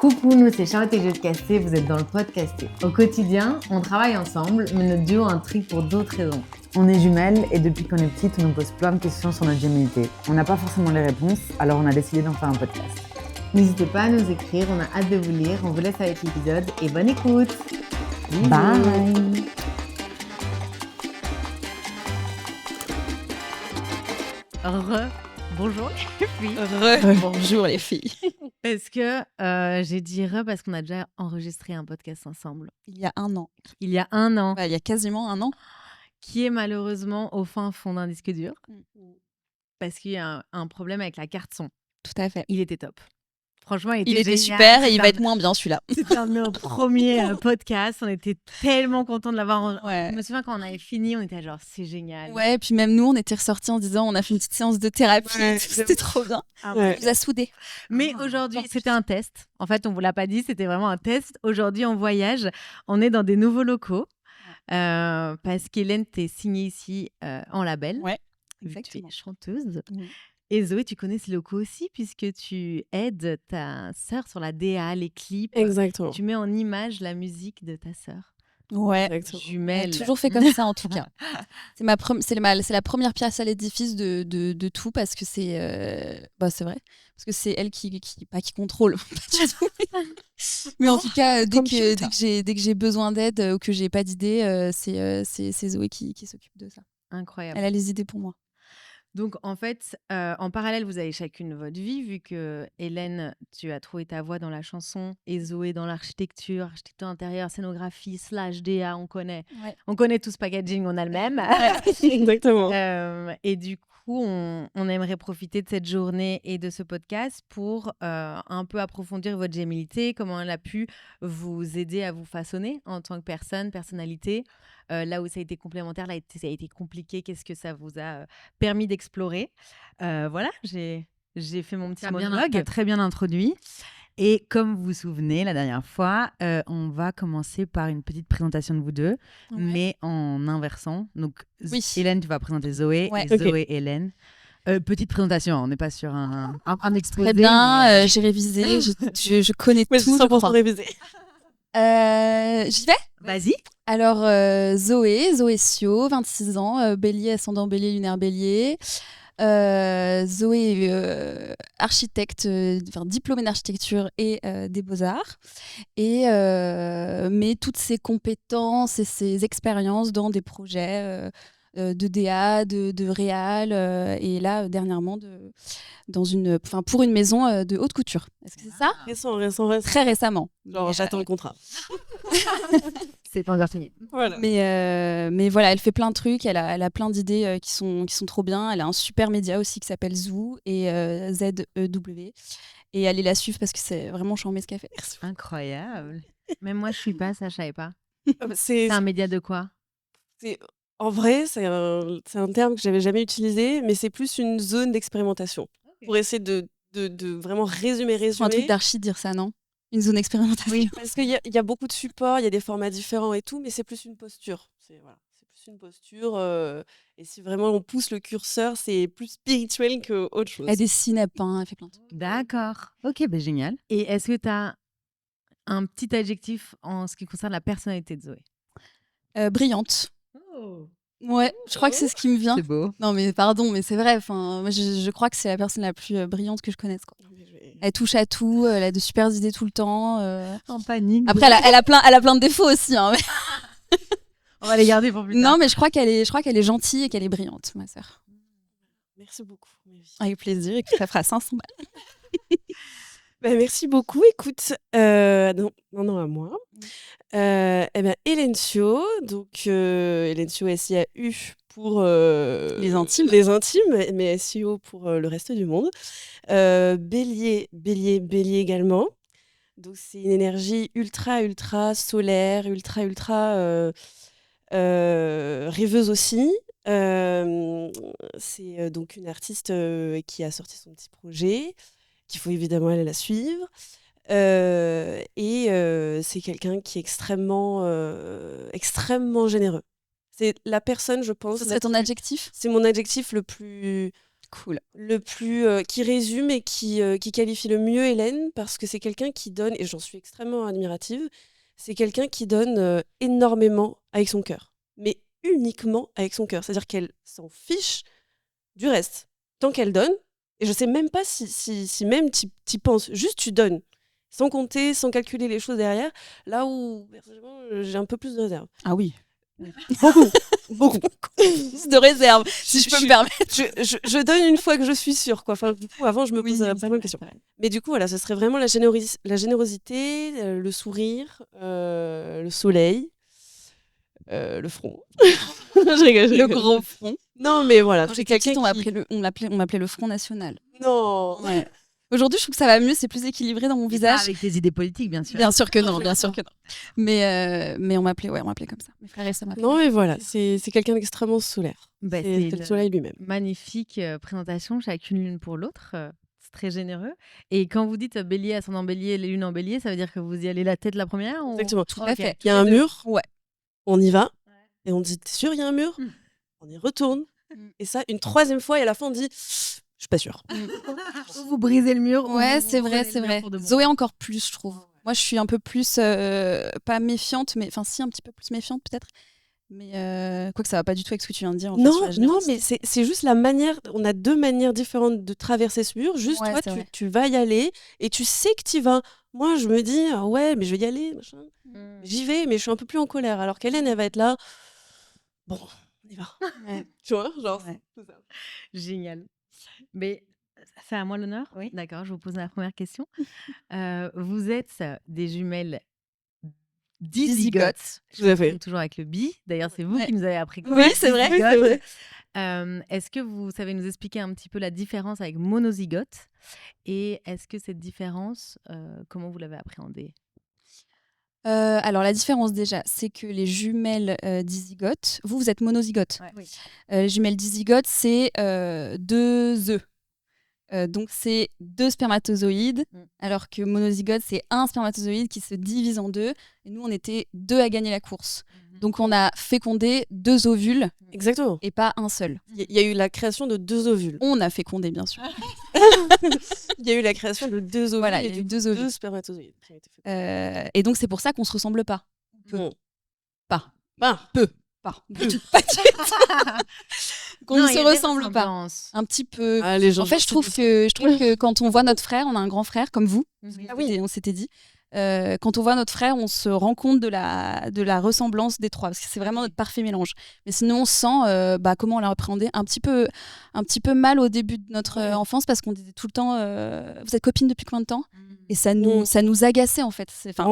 Coucou, nous c'est Charlotte et Jodcasté, vous êtes dans le Podcasté. Au quotidien, on travaille ensemble, mais notre duo intrigue pour d'autres raisons. On est jumelles et depuis qu'on est petite, on nous pose plein de questions sur notre gémilité. On n'a pas forcément les réponses, alors on a décidé d'en faire un podcast. N'hésitez pas à nous écrire, on a hâte de vous lire, on vous laisse avec l'épisode et bonne écoute. Bisous. Bye. Bonjour les filles. Bonjour les filles. Parce que j'ai dit parce qu'on a déjà enregistré un podcast ensemble. Il y a un an. Il y a un an. Il y a quasiment un an. Qui est malheureusement au fin fond d'un disque dur. Parce qu'il y a un problème avec la carte son. Tout à fait. Il était top. Franchement, il était super et il va être moins bien celui-là. C'était un de nos premiers podcasts. On était tellement contents de l'avoir. Ouais. Je me souviens quand on avait fini, on était genre c'est génial. Ouais, et puis même nous, on était ressortis en disant on a fait une petite séance de thérapie. Ouais, c'était trop bien. On nous a soudés. Mais aujourd'hui, c'était un test. En fait, on vous l'a pas dit, c'était vraiment un test. Aujourd'hui, on voyage. On est dans des nouveaux locaux parce qu'Hélène t'es signée ici en label. Ouais, exactement. Tu es chanteuse. Et Zoé, tu connais ces locaux aussi puisque tu aides ta sœur sur la DA, les clips. Exactement. Tu mets en image la musique de ta sœur. Ouais, jumelle. Elle a toujours fait comme ça en tout cas. C'est la première pièce à l'édifice de tout parce que c'est c'est vrai parce que c'est elle qui contrôle. Mais en tout cas dès que j'ai besoin d'aide ou que j'ai pas d'idée, c'est Zoé qui s'occupe de ça. Incroyable. Elle a les idées pour moi. Donc, en fait, en parallèle, vous avez chacune votre vie, vu que Hélène, tu as trouvé ta voix dans la chanson et Zoé dans l'architecture, architecture intérieure, scénographie, /DA, on connaît. Ouais. On connaît tout ce packaging, on a le même. Exactement. Et du coup, on aimerait profiter de cette journée et de ce podcast pour un peu approfondir votre gémilité, comment elle a pu vous aider à vous façonner en tant que personnalité. Là où ça a été complémentaire, là où ça a été compliqué, qu'est-ce que ça vous a permis d'explorer. Voilà, j'ai fait mon petit monologue, très bien introduit. Et comme vous vous souvenez, la dernière fois, on va commencer par une petite présentation de vous deux, mais en inversant. Donc, Hélène, tu vas présenter Zoé, et Zoé, Hélène. Petite présentation, on n'est pas sur un exposé. Très bien, j'ai révisé, je connais tout. 100% révisé. J'y vais ? Vas-y. Alors, Zoé Sio, 26 ans, bélier, ascendant bélier, lunaire bélier. Zoé est architecte, diplômée d'architecture et des beaux-arts. Et met toutes ses compétences et ses expériences dans des projets de DA, de réal, et là, dernièrement, pour une maison de haute couture. Est-ce que c'est ça ? Récent. Très récemment. Genre, j'attends le contrat. C'est pas encore fini. Voilà. Mais voilà, elle fait plein de trucs, elle a plein d'idées qui sont trop bien. Elle a un super média aussi qui s'appelle Zoo et ZEW. Et allez la suivre parce que c'est vraiment charmé ce qu'elle fait. Incroyable. Même moi, je suis pas, ça, je savais pas. C'est un média de quoi ? En vrai, c'est un terme que j'avais jamais utilisé, mais c'est plus une zone d'expérimentation. Pour essayer de vraiment résumer. C'est un truc d'archi de dire ça, non ? Une zone d'expérimentation. Oui, parce qu'il y a beaucoup de supports, il y a des formats différents et tout, mais c'est plus une posture. C'est plus une posture. Et si vraiment on pousse le curseur, c'est plus spirituel qu'autre chose. Elle dessine, elle peint, elle fait plein de trucs. D'accord. Ok, génial. Et est-ce que tu as un petit adjectif en ce qui concerne la personnalité de Zoé ? Brillante. Oh. Ouais, je crois que c'est ce qui me vient. C'est beau. Non, mais pardon, mais c'est vrai. Moi, je crois que c'est la personne la plus brillante que je connaisse, quoi. Elle touche à tout, elle a de super idées tout le temps. En panique. Après, elle a plein de défauts aussi. Hein, mais... On va les garder pour plus tard. Non, mais je crois qu'elle est gentille et qu'elle est brillante, ma sœur. Merci beaucoup. Avec plaisir. Écoute, ça fera 500 balles. Merci beaucoup. Écoute, non, à moi. Hélène Sio, donc Hélène Sio SIAU pour les intimes, mais SIO pour le reste du monde. Bélier également. Donc c'est une énergie ultra solaire, ultra rêveuse aussi. C'est donc une artiste qui a sorti son petit projet, qu'il faut évidemment aller la suivre. C'est quelqu'un qui est extrêmement généreux. C'est la personne, je pense... Ce serait ton adjectif ? C'est mon adjectif le plus Cool. le plus qui résume et qui qualifie le mieux Hélène, parce que c'est quelqu'un qui donne, et j'en suis extrêmement admirative, c'est quelqu'un qui donne énormément avec son cœur, mais uniquement avec son cœur. C'est-à-dire qu'elle s'en fiche du reste, tant qu'elle donne. Et je sais même pas si même t'y penses, juste tu donnes, sans compter, sans calculer les choses derrière, là où personnellement, j'ai un peu plus de réserve. Ah oui. Beaucoup. Plus de réserve, si je peux me permettre. Je donne une fois que je suis sûre, quoi. Enfin, du coup, avant, je me pose pas mal de questions. Mais du coup, voilà, ce serait vraiment la générosité, le sourire, le soleil, le front. Je rigole. Le gros front. Non, mais voilà, Quand c'est j'étais petite, quelqu'un on m'appelait le Front National. Non. Ouais. Aujourd'hui, je trouve que ça va mieux, c'est plus équilibré dans mon visage. Avec tes idées politiques, bien sûr. Bien sûr que non, bien sûr que non. Mais on m'appelait comme ça. Mes frères et sœurs m'appelaient. Non, mais voilà, c'est quelqu'un d'extrêmement solaire. Bah, C'est le soleil lui-même. Magnifique présentation, chacune l'une pour l'autre. C'est très généreux. Et quand vous dites bélier, ascendant bélier, les lunes en bélier, ça veut dire que vous y allez la tête la première ou... Exactement. Tout à fait. Il y a un mur, Ouais. on y va, et on dit, t'es sûr, il y a un mur? On y retourne. Et ça, une troisième fois, et à la fin, on dit, je suis pas sûre. Vous brisez le mur. ou Ouais, vous c'est vrai, prenez c'est le mur vrai. pour de bon. Zoé encore plus, je trouve. Moi, je suis un peu plus, pas méfiante, mais enfin si, un petit peu plus méfiante peut-être. Mais quoi que ça va pas du tout avec ce que tu viens de dire. En fait, sur la Non, générosité. mais c'est juste la manière. On a deux manières différentes de traverser ce mur. Juste, Ouais, toi, c'est vrai. tu vas y aller et tu sais que tu y vas. Moi, je me dis, ah ouais, mais je vais y aller. Machin. J'y vais, mais je suis un peu plus en colère. Alors qu'Hélène, elle va être là. Bon, on y va. Ouais. Tu vois, genre. Ouais. c'est ça. Génial. Mais c'est à moi l'honneur? Oui. D'accord, je vous pose la première question. Vous êtes des jumelles dizygotes. Tout à fait. Je confonds toujours avec le bi. D'ailleurs, c'est vous Ouais. qui nous avez appris. Oui, c'est vrai. Oui, c'est vrai. Est-ce que vous savez nous expliquer un petit peu la différence avec monozygote? Et est-ce que cette différence, comment vous l'avez appréhendée? Alors la différence déjà, c'est que les jumelles dizygotes, vous êtes monozygote. Oui. Les jumelles dizygotes, c'est 2 œufs. Donc c'est 2 spermatozoïdes, alors que monozygote, c'est un spermatozoïde qui se divise en 2. Et nous, on était 2 à gagner la course. Donc on a fécondé 2 ovules Exactement. et pas un seul. Il y a eu la création de 2 ovules. On a fécondé, bien sûr. Il y a eu la création de 2 ovules Voilà, il et y a eu du deux coup, ovules. 2 spermatozoïdes. qui ont été faits. Et donc c'est pour ça qu'on se ressemble pas. Bon. Pas. Ben, Pas. Peu. Qu'on Non, ne il se y a des ressemble pas. ressemblances. Un petit peu. ah, les gens En fait, je trouve que quand on voit notre frère, on a un grand frère comme vous. Ah oui. On s'était dit. Quand on voit notre frère, on se rend compte de la ressemblance des trois, parce que c'est vraiment notre parfait mélange. Mais sinon, on sent comment on l'a appréhendé un petit peu mal au début de notre enfance, parce qu'on disait tout le temps vous êtes copines depuis combien de temps? Et ça nous agaçait en fait.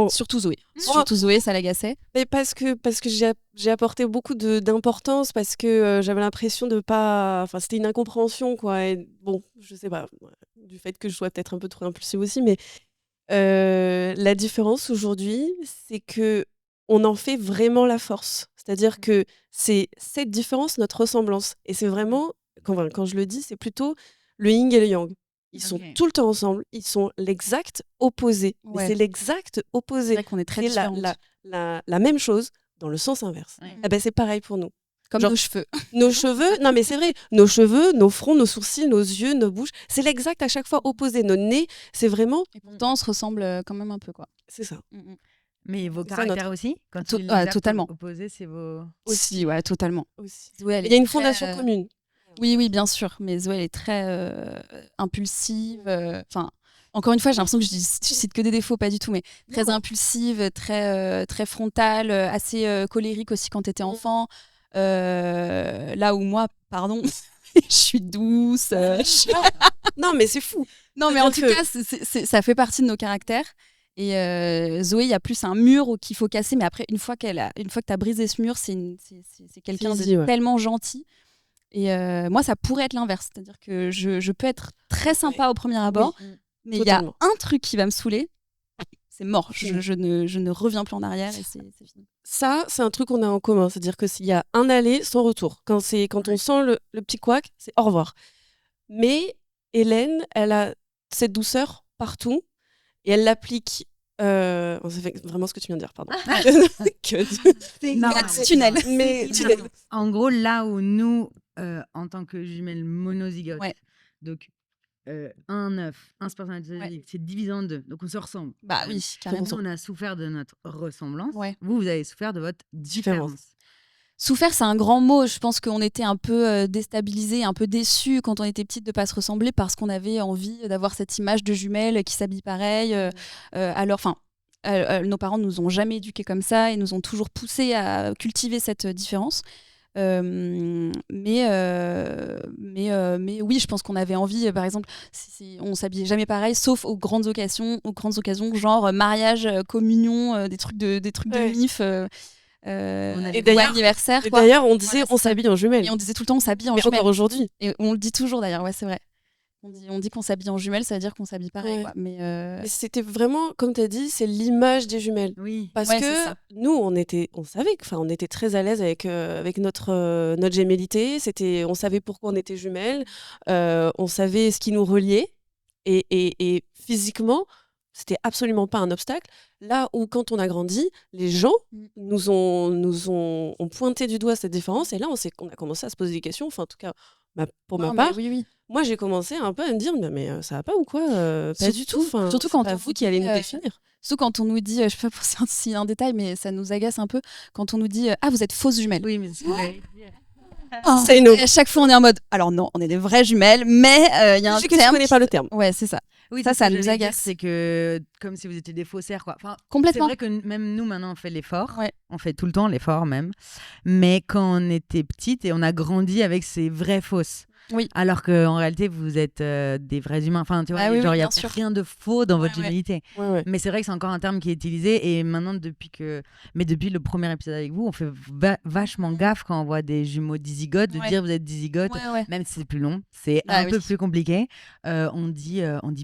Surtout Zoé. Surtout Zoé, ça l'agaçait. Mais parce que j'ai apporté beaucoup d'importance, parce que j'avais l'impression de pas. Enfin, c'était une incompréhension, quoi. Et bon, je sais pas, du fait que je sois peut-être un peu trop impulsive aussi, mais la différence aujourd'hui, c'est que on en fait vraiment la force. C'est-à-dire que c'est cette différence, notre ressemblance. Et c'est vraiment, quand je le dis, c'est plutôt le yin et le yang. Ils sont tout le temps ensemble, ils sont l'exact opposé. Mais Ouais. c'est l'exact opposé. C'est vrai qu'on est très C'est différentes. la même chose dans le sens inverse. Ouais. Eh ben, c'est pareil pour nous. Comme genre- nos cheveux. Nos cheveux, non mais c'est vrai, nos cheveux, nos fronts, nos sourcils, nos yeux, nos bouches, c'est l'exact à chaque fois opposé. Nos nez, c'est vraiment, Et pourtant, on se ressemble quand même un peu, quoi. c'est ça. Mais vos C'est ça, caractères aussi? Quand To- tu les ouais, as totalement. opposés, c'est vos... Aussi, ouais, totalement. Aussi. Zoé, elle Il y a est une très, fondation commune. Oui, bien sûr. Mais Zoé, elle est très impulsive. Enfin, encore une fois, j'ai l'impression que je cite que des défauts, pas du tout, mais très impulsive, très frontale, assez colérique aussi quand t'étais enfant. Là où moi, pardon, je suis douce. Non mais c'est fou. Non, mais en tout C'est-à-dire cas, ça fait partie de nos caractères. Et Zoé, il y a plus un mur qu'il faut casser, mais après, une fois que tu as brisé ce mur, c'est quelqu'un easy, de ouais. tellement gentil. Et moi, ça pourrait être l'inverse. C'est-à-dire que je peux être très sympa au premier abord, mais il y a totalement. un truc qui va me saouler, c'est mort. Je ne reviens plus en arrière et c'est fini. Ça, c'est un truc qu'on a en commun. C'est-à-dire que s'il y a un aller sans retour, quand on sent le petit couac, c'est au revoir. Mais Hélène, elle a cette douceur partout et elle l'applique. Ça fait vraiment ce que tu viens de dire, pardon. Non, tunnel. Mais En gros, là où nous, en tant que jumelles monozygotes, Ouais. Donc, 1 œuf, un spermatozoïde, c'est divisé en 2. Donc, on se ressemble. Bah oui, Nous, carrément. on a souffert de notre ressemblance. Ouais. Vous avez souffert de votre différence. Souffert, c'est un grand mot. Je pense qu'on était un peu déstabilisés, un peu déçus quand on était petite de ne pas se ressembler parce qu'on avait envie d'avoir cette image de jumelles qui s'habillent pareil. Nos parents nous ont jamais éduqués comme ça et nous ont toujours poussés à cultiver cette différence. Mais oui, je pense qu'on avait envie, par exemple, on s'habillait jamais pareil, sauf aux grandes occasions, genre mariage, communion, des trucs de MIF. Et ou anniversaire, Et quoi. d'ailleurs, on disait Voilà, on s'habille en jumelles. Et on disait tout le temps on s'habille en Mais jumelles. encore aujourd'hui. Et on le dit toujours d'ailleurs, ouais, c'est vrai. On dit qu'on s'habille en jumelles, ça veut dire qu'on s'habille pareil. Ouais. Quoi. Mais Mais c'était vraiment, comme tu as dit, c'est l'image des jumelles. Oui. Parce Ouais, que c'est ça. nous, on savait, on était très à l'aise avec notre gémellité. On savait pourquoi on était jumelles. On savait ce qui nous reliait. Et physiquement, c'était absolument pas un obstacle. Là où, quand on a grandi, les gens nous ont pointé du doigt cette différence. Et là, on a commencé à se poser des questions. Enfin, en tout cas, pour ma part, oui. moi, j'ai commencé un peu à me dire, mais ça va pas ou quoi Pas du tout. Enfin, Surtout c'est quand pas on vous qui allez nous définir. Surtout quand on nous dit, je sais pas pour c'est un détail, mais ça nous agace un peu, quand on nous dit ah, vous êtes fausses jumelles. Oui, mais c'est vrai. C'est nous. Et à chaque fois, on est en mode alors non, on est des vraies jumelles, mais il y a un Je sais que tu terme. connais pas le terme. Ouais, c'est ça. Oui, Ça c'est ce que nous j'allais dire, agace. C'est que comme si vous étiez des faussaires, quoi. Enfin, c'est Complètement. vrai que même nous, maintenant, on fait l'effort. Ouais. On fait tout le temps l'effort, même. Mais quand on était petite et on a grandi avec ces vraies fausses. Oui. Alors qu'en réalité, vous êtes des vrais humains. Enfin, tu vois, Ah oui, genre, il oui, n'y a bien sûr. rien de faux dans votre Ouais. gémellité. Ouais. Mais c'est vrai que c'est encore un terme qui est utilisé. Et maintenant, depuis le premier épisode avec vous, on fait vachement gaffe quand on voit des jumeaux dizygotes, de Ouais. dire vous êtes dizygote. Ouais. Même si c'est plus long, c'est Ah un oui. peu plus compliqué. On dit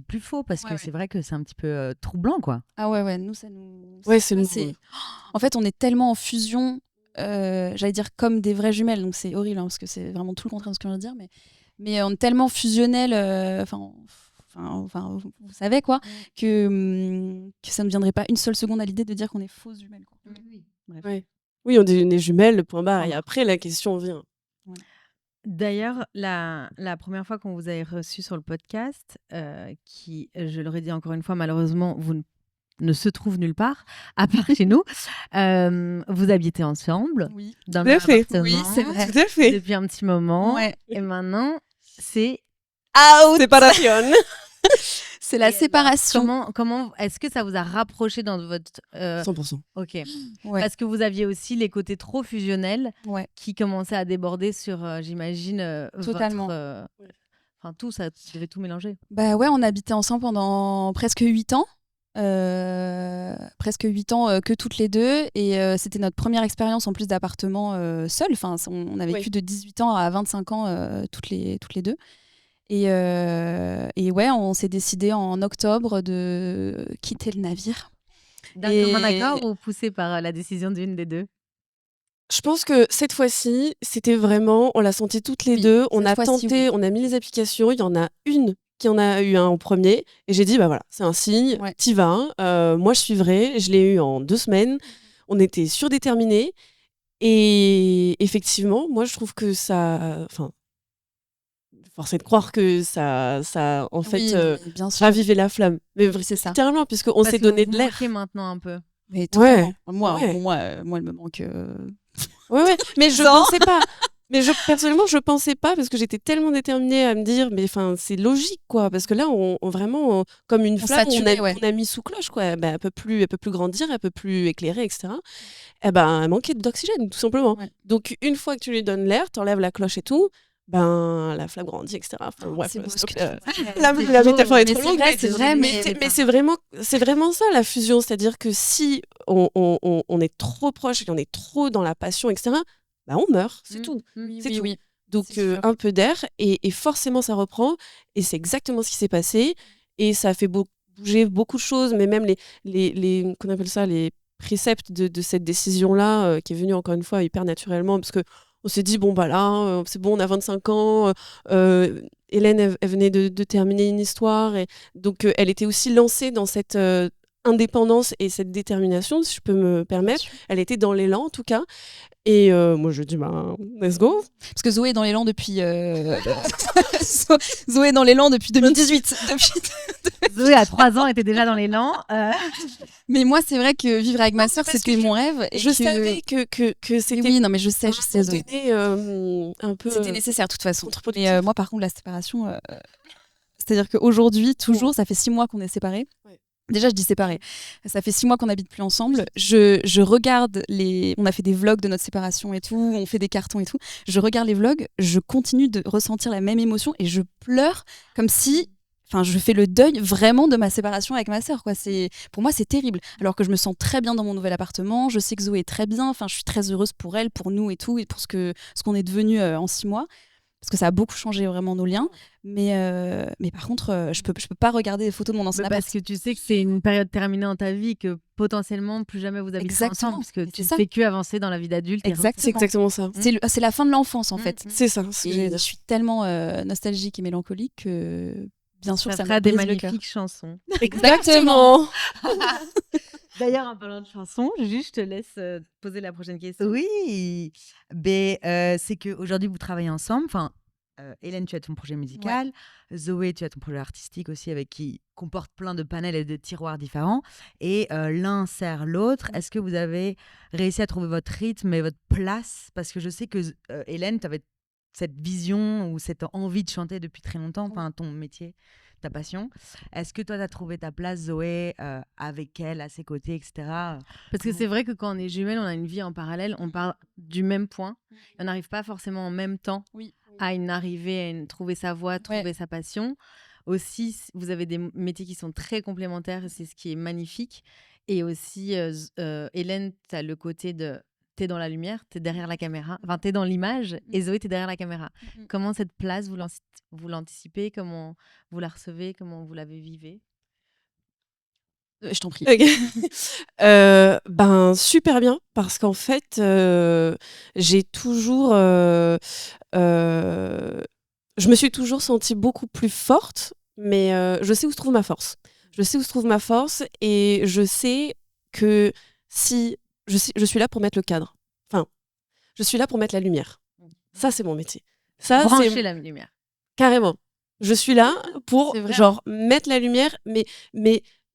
plus faux parce que Ouais. c'est vrai que c'est un petit peu troublant, quoi. Ah ouais, nous, ça nous. Ouais, c'est nous. En fait, on est tellement en fusion, j'allais dire comme des vraies jumelles, donc c'est horrible, hein, parce que c'est vraiment tout le contraire de ce que je viens de dire, mais on est tellement fusionnels, enfin, vous savez quoi, que ça ne me viendrait pas une seule seconde à l'idée de dire qu'on est fausses jumelles. Quoi. Oui, on dit on est jumelles, point barre. Et après, la question vient. D'ailleurs, la première fois qu'on vous avait reçu sur le podcast, qui, je le redis encore une fois, malheureusement, ne se trouve nulle part, à part chez nous, vous habitez ensemble Oui. dans Tout le à fait. appartement Oui, c'est vrai. Tout à fait. depuis un petit moment. Ouais. Et maintenant, c'est Séparation. C'est la Et séparation. comment est-ce que ça vous a rapproché dans votre 100%. Ok. Ouais. Parce que vous aviez aussi les côtés trop fusionnels Ouais. qui commençaient à déborder sur, j'imagine, Totalement. Enfin, tout, ça devait tout mélanger. Bah ouais, on habitait ensemble pendant presque 8 ans. Que toutes les deux. Et c'était notre première expérience en plus d'appartement seul. Enfin, on a vécu de 18 ans à 25 ans toutes les deux. Et ouais, on s'est décidé en octobre de quitter le navire. D'un commun accord ou poussé par la décision d'une des deux? Je pense que cette fois-ci, c'était vraiment, on l'a senti toutes les Oui, deux. On cette a fois-ci, tenté, on a mis les applications. Il y en a une qui en a eu un en premier. Et j'ai dit, bah voilà, c'est un signe, Ouais. t'y vas. Moi, je suivrai. Je l'ai eu en 2 semaines. On était surdéterminés. Et effectivement, moi, je trouve que ça. Enfin, force est de croire que ça en fait, Oui, mais bien sûr. ravivé la flamme. Mais C'est ça. littéralement, puisqu'on s'est donné de l'air. Maintenant un peu. Mais totalement. Moi, Ouais. moi, elle me manque. Ouais. Mais je Non. pensais pas. Mais personnellement, je pensais pas parce que j'étais tellement déterminée à me dire, mais enfin, c'est logique, quoi. Parce que là, on vraiment, comme une flamme, saturait, ouais. on a mis sous cloche, quoi. Ben, elle peut plus grandir, elle peut plus éclairer, etc. Eh ben, elle manquait d'oxygène, tout simplement. Ouais. Donc, une fois que tu lui donnes l'air, t'enlèves la cloche et tout, ben, la flamme grandit, etc. Enfin, bref, C'est beau ce stop, que tu dis. la métaphore est Mais trop c'est longue. vrai, c'est vrai, Mais c'est vraiment ça, la fusion. C'est-à-dire que si on est trop proche et qu'on est trop dans la passion, etc., ben, on meurt, c'est tout. C'est tout. Oui. Donc, C'est sûr. un peu d'air et forcément, ça reprend. Et c'est exactement ce qui s'est passé. Et ça a fait bouger beaucoup de choses, mais même les qu'on appelle ça, les préceptes de cette décision-là, qui est venue encore une fois hyper naturellement, parce qu'on s'est dit, bon, bah là, c'est bon, on a 25 ans. Hélène, elle venait de terminer une histoire. Et donc, elle était aussi lancée dans cette indépendance et cette détermination, si je peux me permettre. Elle était dans l'élan en tout cas. Et moi je dis let's go. Parce que Zoé est dans l'élan depuis Zoé est dans l'élan depuis 2018. Zoé à 3 ans était déjà dans l'élan. Mais moi c'est vrai que vivre avec ma sœur c'était mon rêve. Et je savais que c'était. Oui, non mais je sais Zoé. Un peu. C'était nécessaire de toute façon. Mais moi par contre la séparation, c'est-à-dire qu'aujourd'hui toujours, ça fait 6 mois qu'on est séparés. Ouais. Déjà, je dis séparés. Ça fait 6 mois qu'on n'habite plus ensemble. Je regarde on a fait des vlogs de notre séparation et tout, on fait des cartons et tout. Je regarde les vlogs, je continue de ressentir la même émotion et je pleure comme si... Enfin, je fais le deuil vraiment de ma séparation avec ma sœur, quoi. Pour moi, c'est terrible. Alors que je me sens très bien dans mon nouvel appartement. Je sais que Zoé est très bien. Enfin, je suis très heureuse pour elle, pour nous et tout, et pour ce qu'on est devenu en 6 mois. Parce que ça a beaucoup changé vraiment nos liens. Mais par contre, je peux pas regarder des photos de mon ancien appart. Parce que tu sais que c'est une période terminée dans ta vie, que potentiellement, plus jamais vous habiterez ensemble. Parce que tu ne fais que avancer dans la vie d'adulte. C'est exactement ça. C'est la fin de l'enfance, en fait. C'est ça. Je suis tellement nostalgique et mélancolique que, bien sûr, ça fera me des brise le cœur. magnifiques chansons. Exactement. D'ailleurs, en parlant de chansons, je te laisse poser la prochaine question. Oui, c'est qu'aujourd'hui, vous travaillez ensemble. Enfin, Hélène, tu as ton projet musical. Ouais. Zoé, tu as ton projet artistique aussi, avec qui comporte plein de panels et de tiroirs différents. Et l'un sert l'autre. Est-ce que vous avez réussi à trouver votre rythme et votre place? Parce que je sais que Hélène, tu avais cette vision ou cette envie de chanter depuis très longtemps, enfin ton métier, ta passion. Est-ce que toi, tu as trouvé ta place, Zoé, avec elle, à ses côtés, etc. Parce que c'est vrai que quand on est jumelles, on a une vie en parallèle, on part du même point. Et on n'arrive pas forcément en même temps à une arrivée, à trouver sa voie, trouver sa passion. Aussi, vous avez des métiers qui sont très complémentaires et c'est ce qui est magnifique. Et aussi, Hélène, tu as le côté de... T'es dans la lumière, t'es derrière la caméra, enfin t'es dans l'image et Zoé t'es derrière la caméra. Comment cette place vous l'anticipez, comment vous la recevez, comment vous la vivez? Je t'en prie. Okay. Super bien parce qu'en fait j'ai toujours je me suis toujours sentie beaucoup plus forte, mais je sais où se trouve ma force. Je sais où se trouve ma force et je sais que si je suis là pour mettre le cadre. Enfin, je suis là pour mettre la lumière. Ça, c'est mon métier. Ça, brancher la lumière. Carrément. Je suis là pour mettre la lumière, mais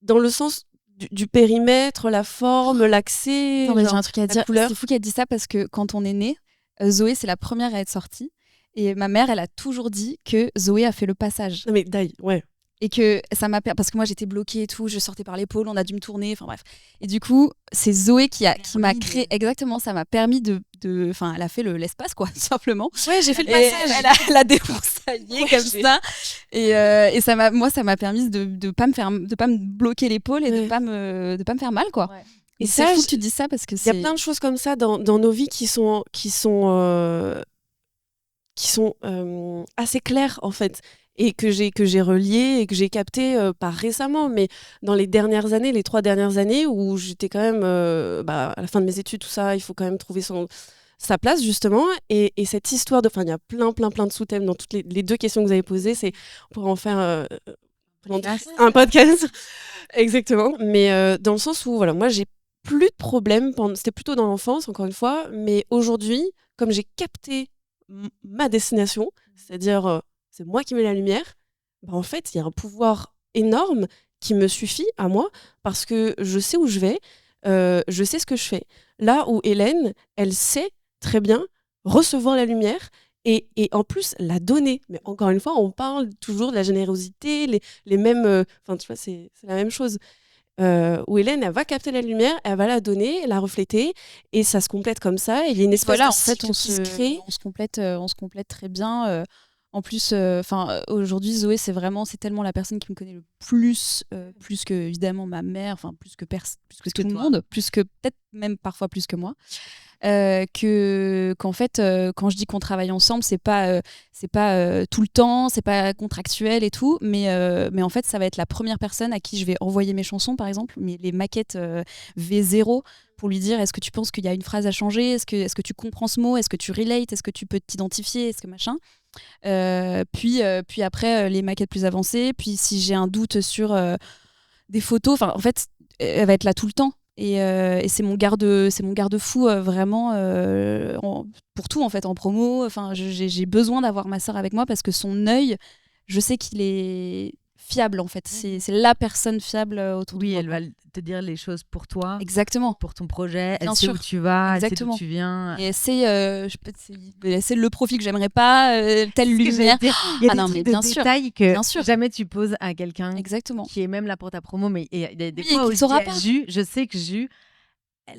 dans le sens du périmètre, la forme, l'accès. Non, mais j'ai un truc à dire. C'est fou qu'elle dise ça parce que quand on est né, Zoé, c'est la première à être sortie. Et ma mère, elle a toujours dit que Zoé a fait le passage. Non, mais ouais. Et que ça m'a parce que moi j'étais bloquée et tout, je sortais par l'épaule, on a dû me tourner, enfin bref. Et du coup, c'est Zoé qui m'a créé exactement, ça m'a permis enfin elle a fait l'espace quoi, simplement. Ouais, j'ai fait le passage. Elle a débroussaillé comme ça. Et ça m'a permis de pas me bloquer l'épaule et de pas me faire mal quoi. Ouais. Et ça, c'est fou que tu dis ça parce que il y a plein de choses comme ça dans nos vies qui sont assez claires en fait. Et que j'ai relié et que j'ai capté pas récemment, mais dans les 3 dernières années où j'étais quand même à la fin de mes études, tout ça, il faut quand même trouver sa place justement. Et cette histoire il y a plein de sous-thèmes dans toutes les 2 questions que vous avez posées. On pourrait en faire un podcast. Exactement. Mais dans le sens où voilà, moi j'ai plus de problèmes. C'était plutôt dans l'enfance, encore une fois. Mais aujourd'hui, comme j'ai capté ma destination, c'est-à-dire c'est moi qui mets la lumière, en fait, il y a un pouvoir énorme qui me suffit à moi parce que je sais où je vais, je sais ce que je fais. Là où Hélène, elle sait très bien recevoir la lumière et en plus la donner. Mais encore une fois, on parle toujours de la générosité, les mêmes... Enfin, tu vois, c'est la même chose. Où Hélène, elle va capter la lumière, elle va la donner, la refléter, et ça se complète comme ça. Il y a une espèce de cycle qui se crée. On se complète très bien. En plus, aujourd'hui, Zoé, c'est tellement la personne qui me connaît le plus, plus que évidemment ma mère, enfin plus que tout le monde, plus que peut-être même parfois plus que moi. Qu'en fait, quand je dis qu'on travaille ensemble, c'est pas tout le temps, c'est pas contractuel et tout, mais en fait, ça va être la première personne à qui je vais envoyer mes chansons, par exemple, les maquettes V0, pour lui dire est-ce que tu penses qu'il y a une phrase à changer, est-ce que tu comprends ce mot, est-ce que tu relates, est-ce que tu peux t'identifier, est-ce que machin. Puis après les maquettes plus avancées, puis si j'ai un doute sur des photos, en fait elle va être là tout le temps. Et c'est mon garde-fou vraiment pour tout en fait, en promo. Enfin, j'ai besoin d'avoir ma sœur avec moi parce que son œil, je sais qu'il est fiable en fait. C'est la personne fiable autour de Oui, moi. elle va te dire les choses pour toi, Exactement. pour ton projet. Bien Elle sait sûr. où tu vas, Exactement. elle sait d'où tu viens. Et c'est le profil que j'aimerais pas, telle lumière. Il y a Ah des non, trucs mais de bien sûr. détails que Bien sûr. jamais tu poses à quelqu'un Exactement. qui est même là pour ta promo. Mais il y a des Oui, fois et où qui je saura dis à pas. Jus, je sais que Jus,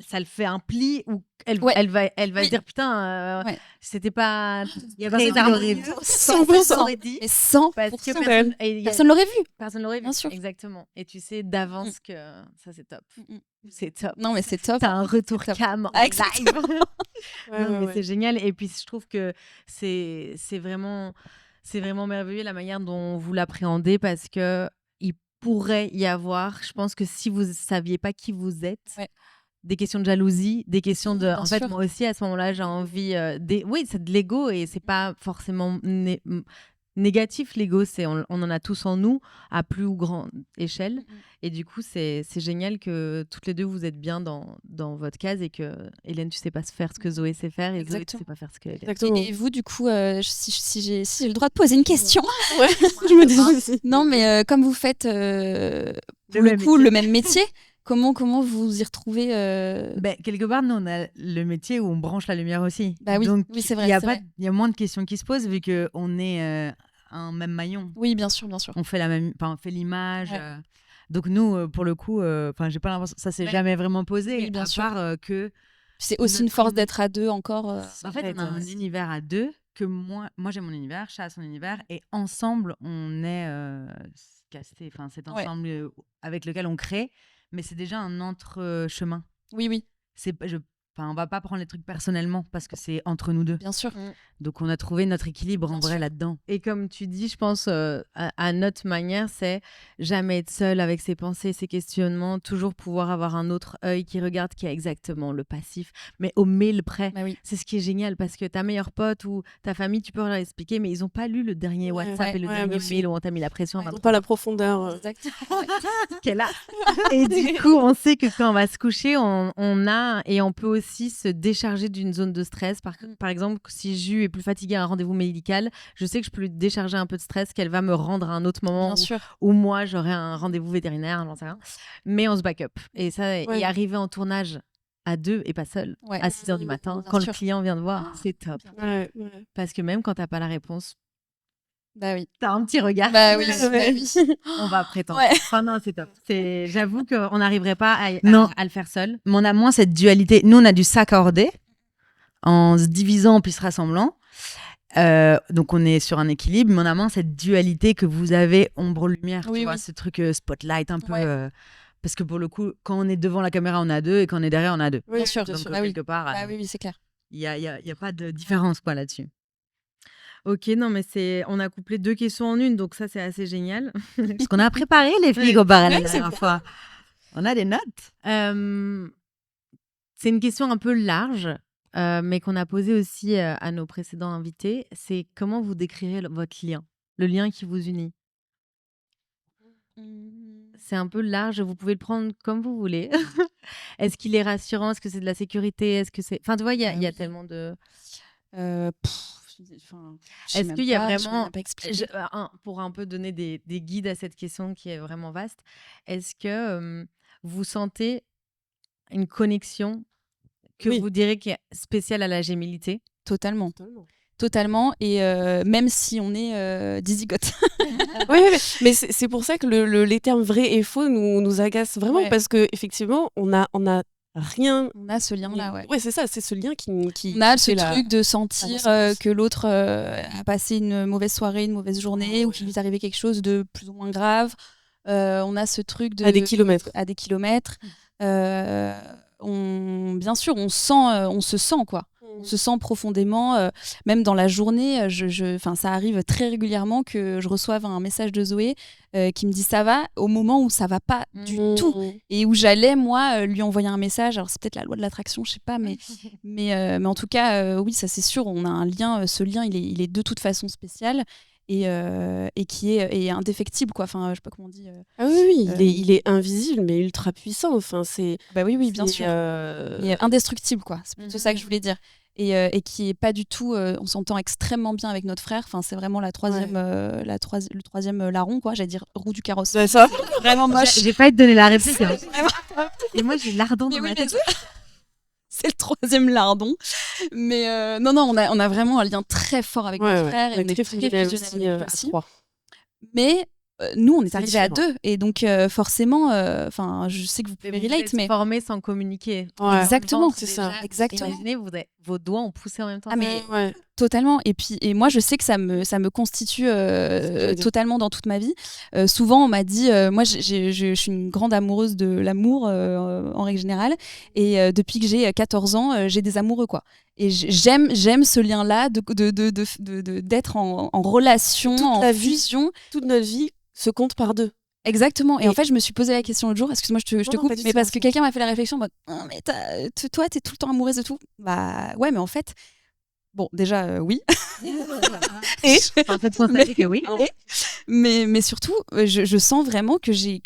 ça le fait un pli où elle Ouais. va Oui. se dire putain, Ouais. c'était pas. Il y a Très personne qui l'aurait vu. 100%. Personne l'aurait dit. Mais 100%. Parce que personne- Personne l'aurait vu. personne l'aurait vu. Bien sûr. Exactement. Et tu sais d'avance que ça, c'est top. C'est top. Non, mais c'est top. T'as un retour C'est top. cam en Ah, live. exactement. Ouais, Non, mais ouais. c'est génial. Et puis, je trouve que c'est vraiment merveilleux la manière dont vous l'appréhendez parce que il pourrait y avoir, je pense que si vous saviez pas qui vous êtes, Ouais. des questions de jalousie, des questions de. Bien En fait, sûr. moi aussi, à ce moment-là, j'ai envie. Oui, c'est de l'ego et c'est pas forcément négatif, l'ego. On en a tous en nous à plus ou grande échelle. Et du coup, c'est génial que toutes les deux vous êtes bien dans votre case et que Hélène, tu sais pas faire ce que Zoé sait faire et Zoé, tu Exactement. sais pas faire ce que Hélène. Exactement. Et vous, du coup, si j'ai le droit de poser une question. Ouais, je me dis aussi. Non, mais comme vous faites pour même le même métier, comment vous y retrouvez Ben, quelque part, nous, on a le métier où on branche la lumière aussi. Bah oui, Donc, oui, c'est vrai, il y a c'est pas, vrai. il y a moins de questions qui se posent vu qu'on est un même maillon. Oui, bien sûr, bien sûr. On fait la même, on fait l'image. Ouais. Donc nous, pour le coup, j'ai pas l'impression ça s'est Ouais. jamais vraiment posé. Oui, bien à sûr. part que. C'est aussi une notre force uni- d'être à deux encore. En fait, on a un univers à deux que moi j'ai mon univers, Chat a son univers, et ensemble, on est casté. Enfin, c'est Ouais. ensemble avec lequel on crée, mais c'est déjà un entre-chemin. Oui, oui, On va pas prendre les trucs personnellement parce que c'est entre nous deux. bien sûr. Donc on a trouvé notre équilibre en Bien vrai sûr. là-dedans. Et comme tu dis, je pense, à notre manière, c'est jamais être seul avec ses pensées, ses questionnements, toujours pouvoir avoir un autre œil qui regarde, qui a exactement le passif, mais au 1000 près. Bah oui. C'est ce qui est génial parce que ta meilleure pote ou ta famille, tu peux leur expliquer, mais ils n'ont pas lu le dernier Ouais, WhatsApp et le ouais, dernier bien sûr. mail où on t'a mis la pression. Ouais. à Ils 23 n'ont pas la profondeur. Exactement. qu'elle a. Et du coup, on sait que quand on va se coucher, on peut aussi se décharger d'une zone de stress. Par exemple, si Jus est plus fatiguée à un rendez-vous médical, je sais que je peux lui décharger un peu de stress qu'elle va me rendre à un autre moment Bien sûr. où moi j'aurai un rendez-vous vétérinaire, j'en sais rien. Mais on se back up. Et ça, Ouais. y arriver en tournage à deux et pas seul, Ouais. à 6h du matin, Bien quand sûr. le client vient te voir, c'est top. Ouais, ouais. Parce que même quand t'as pas la réponse, Bah oui. t'as un petit regard. Bah oui. Ouais. Bah oui. On va prétendre. Ouais. Enfin, non, c'est top. J'avoue qu'on n'arriverait pas Non. à le faire seul. Mais on a moins cette dualité. Nous, on a dû s'accorder en se divisant puis se rassemblant. Donc on est sur un équilibre, mais on a moins cette dualité que vous avez ombre-lumière, Oui, tu vois, oui. ce truc spotlight un peu. Ouais. Parce que pour le coup, quand on est devant la caméra, on a deux, et quand on est derrière, on a deux. Oui, Bien sûr. bien Donc sûr. Bah oui. quelque part, Bah oui, oui, c'est clair. il y a pas de différence quoi là-dessus. Ok, non, mais on a couplé 2 questions en une, donc ça, c'est assez génial. Parce qu'on a préparé les filles comparé à la Ouais, c'est dernière fois. On a des notes. C'est une question un peu large, mais qu'on a posée aussi à nos précédents invités. C'est comment vous décrirez votre lien, le lien qui vous unit. C'est un peu large, vous pouvez le prendre comme vous voulez. Est-ce qu'il est rassurant? Est-ce que c'est de la sécurité? Est-ce que c'est... Enfin, tu vois, il y a Oui. tellement de... Est-ce qu'il y a vraiment... pas pour un peu donner des guides à cette question qui est vraiment vaste, est-ce que vous sentez une connexion que Oui. vous direz qui est spéciale à la gémilité? Totalement. Totalement. Totalement. Et même si on est dizygote. Oui, mais c'est pour ça que les termes vrai et faux nous agacent vraiment, Ouais. parce qu'effectivement, on a rien. On a ce lien-là, ouais. Ouais, c'est ça, c'est ce lien qui On a ce fait la- truc de sentir ressemblance. que l'autre a passé une mauvaise soirée, une mauvaise journée, ou qu'il lui est arrivé quelque chose de plus ou moins grave. On a ce truc de... à des kilomètres. À des kilomètres. Bien sûr, on se sent, quoi. On se sent profondément, même dans la journée. Ça arrive très régulièrement que je reçoive un message de Zoé qui me dit ça va, au moment où ça va pas du tout. Et où j'allais, moi, lui envoyer un message. Alors, c'est peut-être la loi de l'attraction, je sais pas, mais en tout cas, oui, ça c'est sûr, on a un lien. Ce lien, il est de toute façon spécial. et qui est indéfectible, quoi. Enfin, je sais pas comment on dit. Ah oui, il est invisible, mais ultra puissant. Enfin, Bah oui, bien sûr. Et indestructible, quoi. C'est plutôt ça que je voulais dire. Et qui est pas du tout. On s'entend extrêmement bien avec notre frère. Enfin, c'est vraiment le troisième larron, quoi. J'allais dire roue du carrosse. C'est ça. Vraiment moche. J'ai failli te donner la réplique. Et moi, j'ai lardon dans Mais ma oui, tête. c'est le troisième lardon. Mais non, on a vraiment un lien très fort avec notre frère. Et on est très fusionnels aussi. Mais nous, on est arrivés à 2. Et donc, forcément, je sais que vous pouvez relate, mais... formés sans communiquer. Exactement, c'est ça. Exactement. Imaginez, vos doigts ont poussé en même temps. Ah, mais totalement. Et moi, je sais que ça me constitue totalement dans toute ma vie. Souvent, on m'a dit... moi, je suis une grande amoureuse de l'amour, en règle générale. Et depuis que j'ai 14 ans, j'ai des amoureux, quoi. Et j'aime ce lien-là d'être en relation, en fusion. Toute notre vie se compte par 2. Exactement. Et en fait, je me suis posé la question l'autre jour, excuse-moi, je te coupe, mais parce que quelqu'un m'a fait la réflexion, mais toi, t'es tout le temps amoureuse de tout. Bah ouais, mais en fait, bon, déjà, oui. En fait, constater que oui. Mais surtout, je sens vraiment que j'ai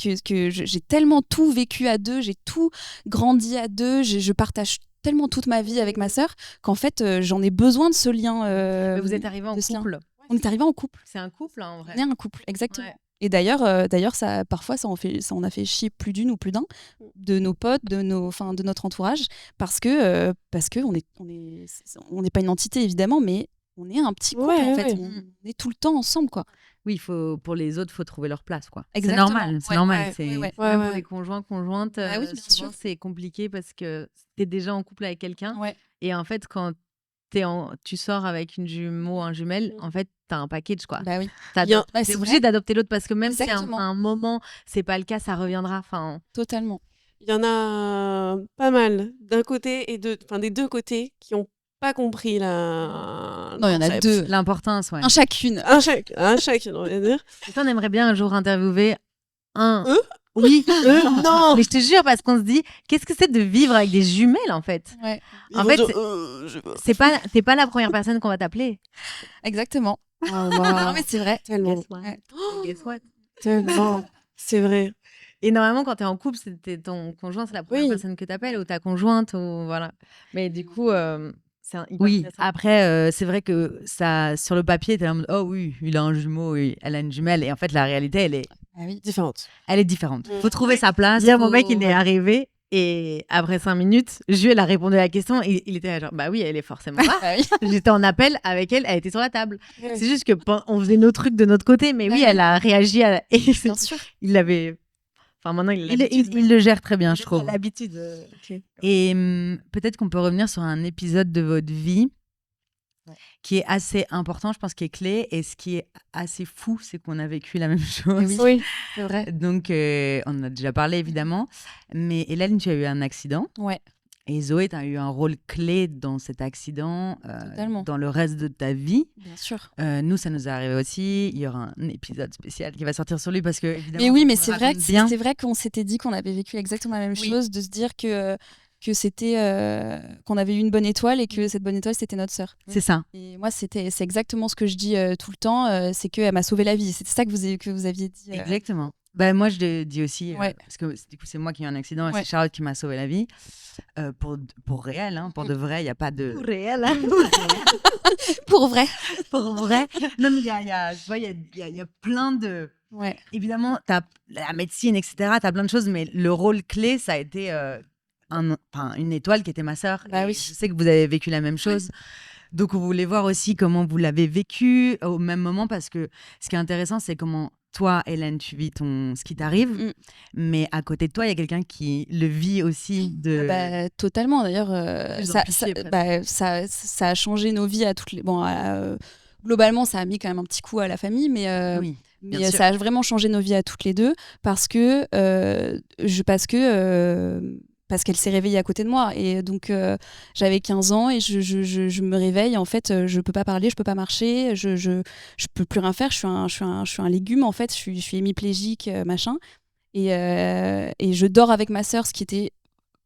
tellement tout vécu à 2, j'ai tout grandi à 2, je partage tellement toute ma vie avec ma sœur qu'en fait, j'en ai besoin de ce lien. Mais vous êtes arrivés en couple. On est arrivés en couple. C'est un couple, hein, en vrai. On est un couple, exactement. Ouais. Et d'ailleurs, ça, parfois, ça en a fait chier plus d'une ou plus d'un de nos potes, de notre entourage, parce que on n'est pas une entité évidemment, mais on est un petit couple en fait. On est tout le temps ensemble, quoi. Oui, pour les autres, il faut trouver leur place, quoi. Exactement. C'est normal. Même pour les conjoints, conjointes, souvent c'est compliqué parce que t'es déjà en couple avec quelqu'un. Et en fait, quand tu sors avec une jumeau, un jumelle, en fait, t'as un package, quoi. Bah oui. T'es obligé d'adopter l'autre parce que même si à un moment, c'est pas le cas, ça reviendra. Totalement. Il y en a pas mal d'un côté des deux côtés qui ont pas compris la. Non, il y en a 2. L'importance, ouais. Un chacune, on va dire. Et toi, on aimerait bien un jour interviewer un. Oui. Non. Mais je te jure, parce qu'on se dit, qu'est-ce que c'est de vivre avec des jumelles, en fait. Ouais. En fait, t'es pas la première personne qu'on va t'appeler. Exactement. Oh, wow. Non, mais c'est vrai. Tellement. Guess what? Tellement. C'est vrai. Et normalement, quand t'es en couple, c'était ton conjoint, c'est la première personne que t'appelles, ou ta conjointe, ou voilà. Mais du coup, c'est hyper intéressant. Après, c'est vrai que ça, sur le papier, t'es en mode, oh oui, il a un jumeau, elle a une jumelle. Et en fait, la réalité, elle est différente. Elle est différente. Faut trouver sa place. Hier, mon mec, il est arrivé. Et après 5 minutes, Jules a répondu à la question. Il était genre, bah oui, elle est forcément là. J'étais en appel avec elle, elle était sur la table. C'est juste que on faisait nos trucs de notre côté, mais oui, elle a réagi. Et bien sûr. Il l'avait. Enfin, maintenant, il le gère très bien, je trouve. Il a l'habitude. Et peut-être qu'on peut revenir sur un épisode de votre vie qui est assez important, je pense, qui est clé. Et ce qui est assez fou, c'est qu'on a vécu la même chose. Oui, c'est vrai. Donc, on en a déjà parlé, évidemment. Mais Hélène, tu as eu un accident. Ouais. Et Zoé, tu as eu un rôle clé dans cet accident, dans le reste de ta vie. Bien sûr. Nous, ça nous est arrivé aussi. Il y aura un épisode spécial qui va sortir sur lui parce que, évidemment, mais oui, mais c'est vrai qu'on s'était dit qu'on avait vécu exactement la même chose, de se dire que c'était qu'on avait eu une bonne étoile et que cette bonne étoile c'était notre sœur. C'est ça. Et moi c'est exactement ce que je dis tout le temps, c'est qu'elle m'a sauvé la vie. C'était ça que vous aviez dit. Exactement. Bah, moi je le dis aussi parce que du coup c'est moi qui ai eu un accident et c'est Charlotte qui m'a sauvé la vie pour réel, hein, pour de vrai. Il y a pas de pour réel. Hein. pour vrai. Pour vrai. Non mais il y a plein de. Ouais. Évidemment, t'as la médecine, etc. T'as plein de choses, mais le rôle clé, ça a été une étoile qui était ma sœur. Bah oui. Je sais que vous avez vécu la même chose. Donc, on voulait voir aussi comment vous l'avez vécu au même moment, parce que ce qui est intéressant, c'est comment toi, Hélène, tu vis ce qui t'arrive, mais à côté de toi, il y a quelqu'un qui le vit aussi. Totalement, d'ailleurs. Ça a changé nos vies à toutes les... Bon, globalement, ça a mis quand même un petit coup à la famille, mais... Mais ça a vraiment changé nos vies à toutes les deux parce qu'elle s'est réveillée à côté de moi. Et donc, j'avais 15 ans et je me réveille. En fait, je peux pas parler, je peux pas marcher, je peux plus rien faire. Je suis un légume, en fait. Je suis hémiplégique, machin. Et je dors avec ma sœur, ce qui était,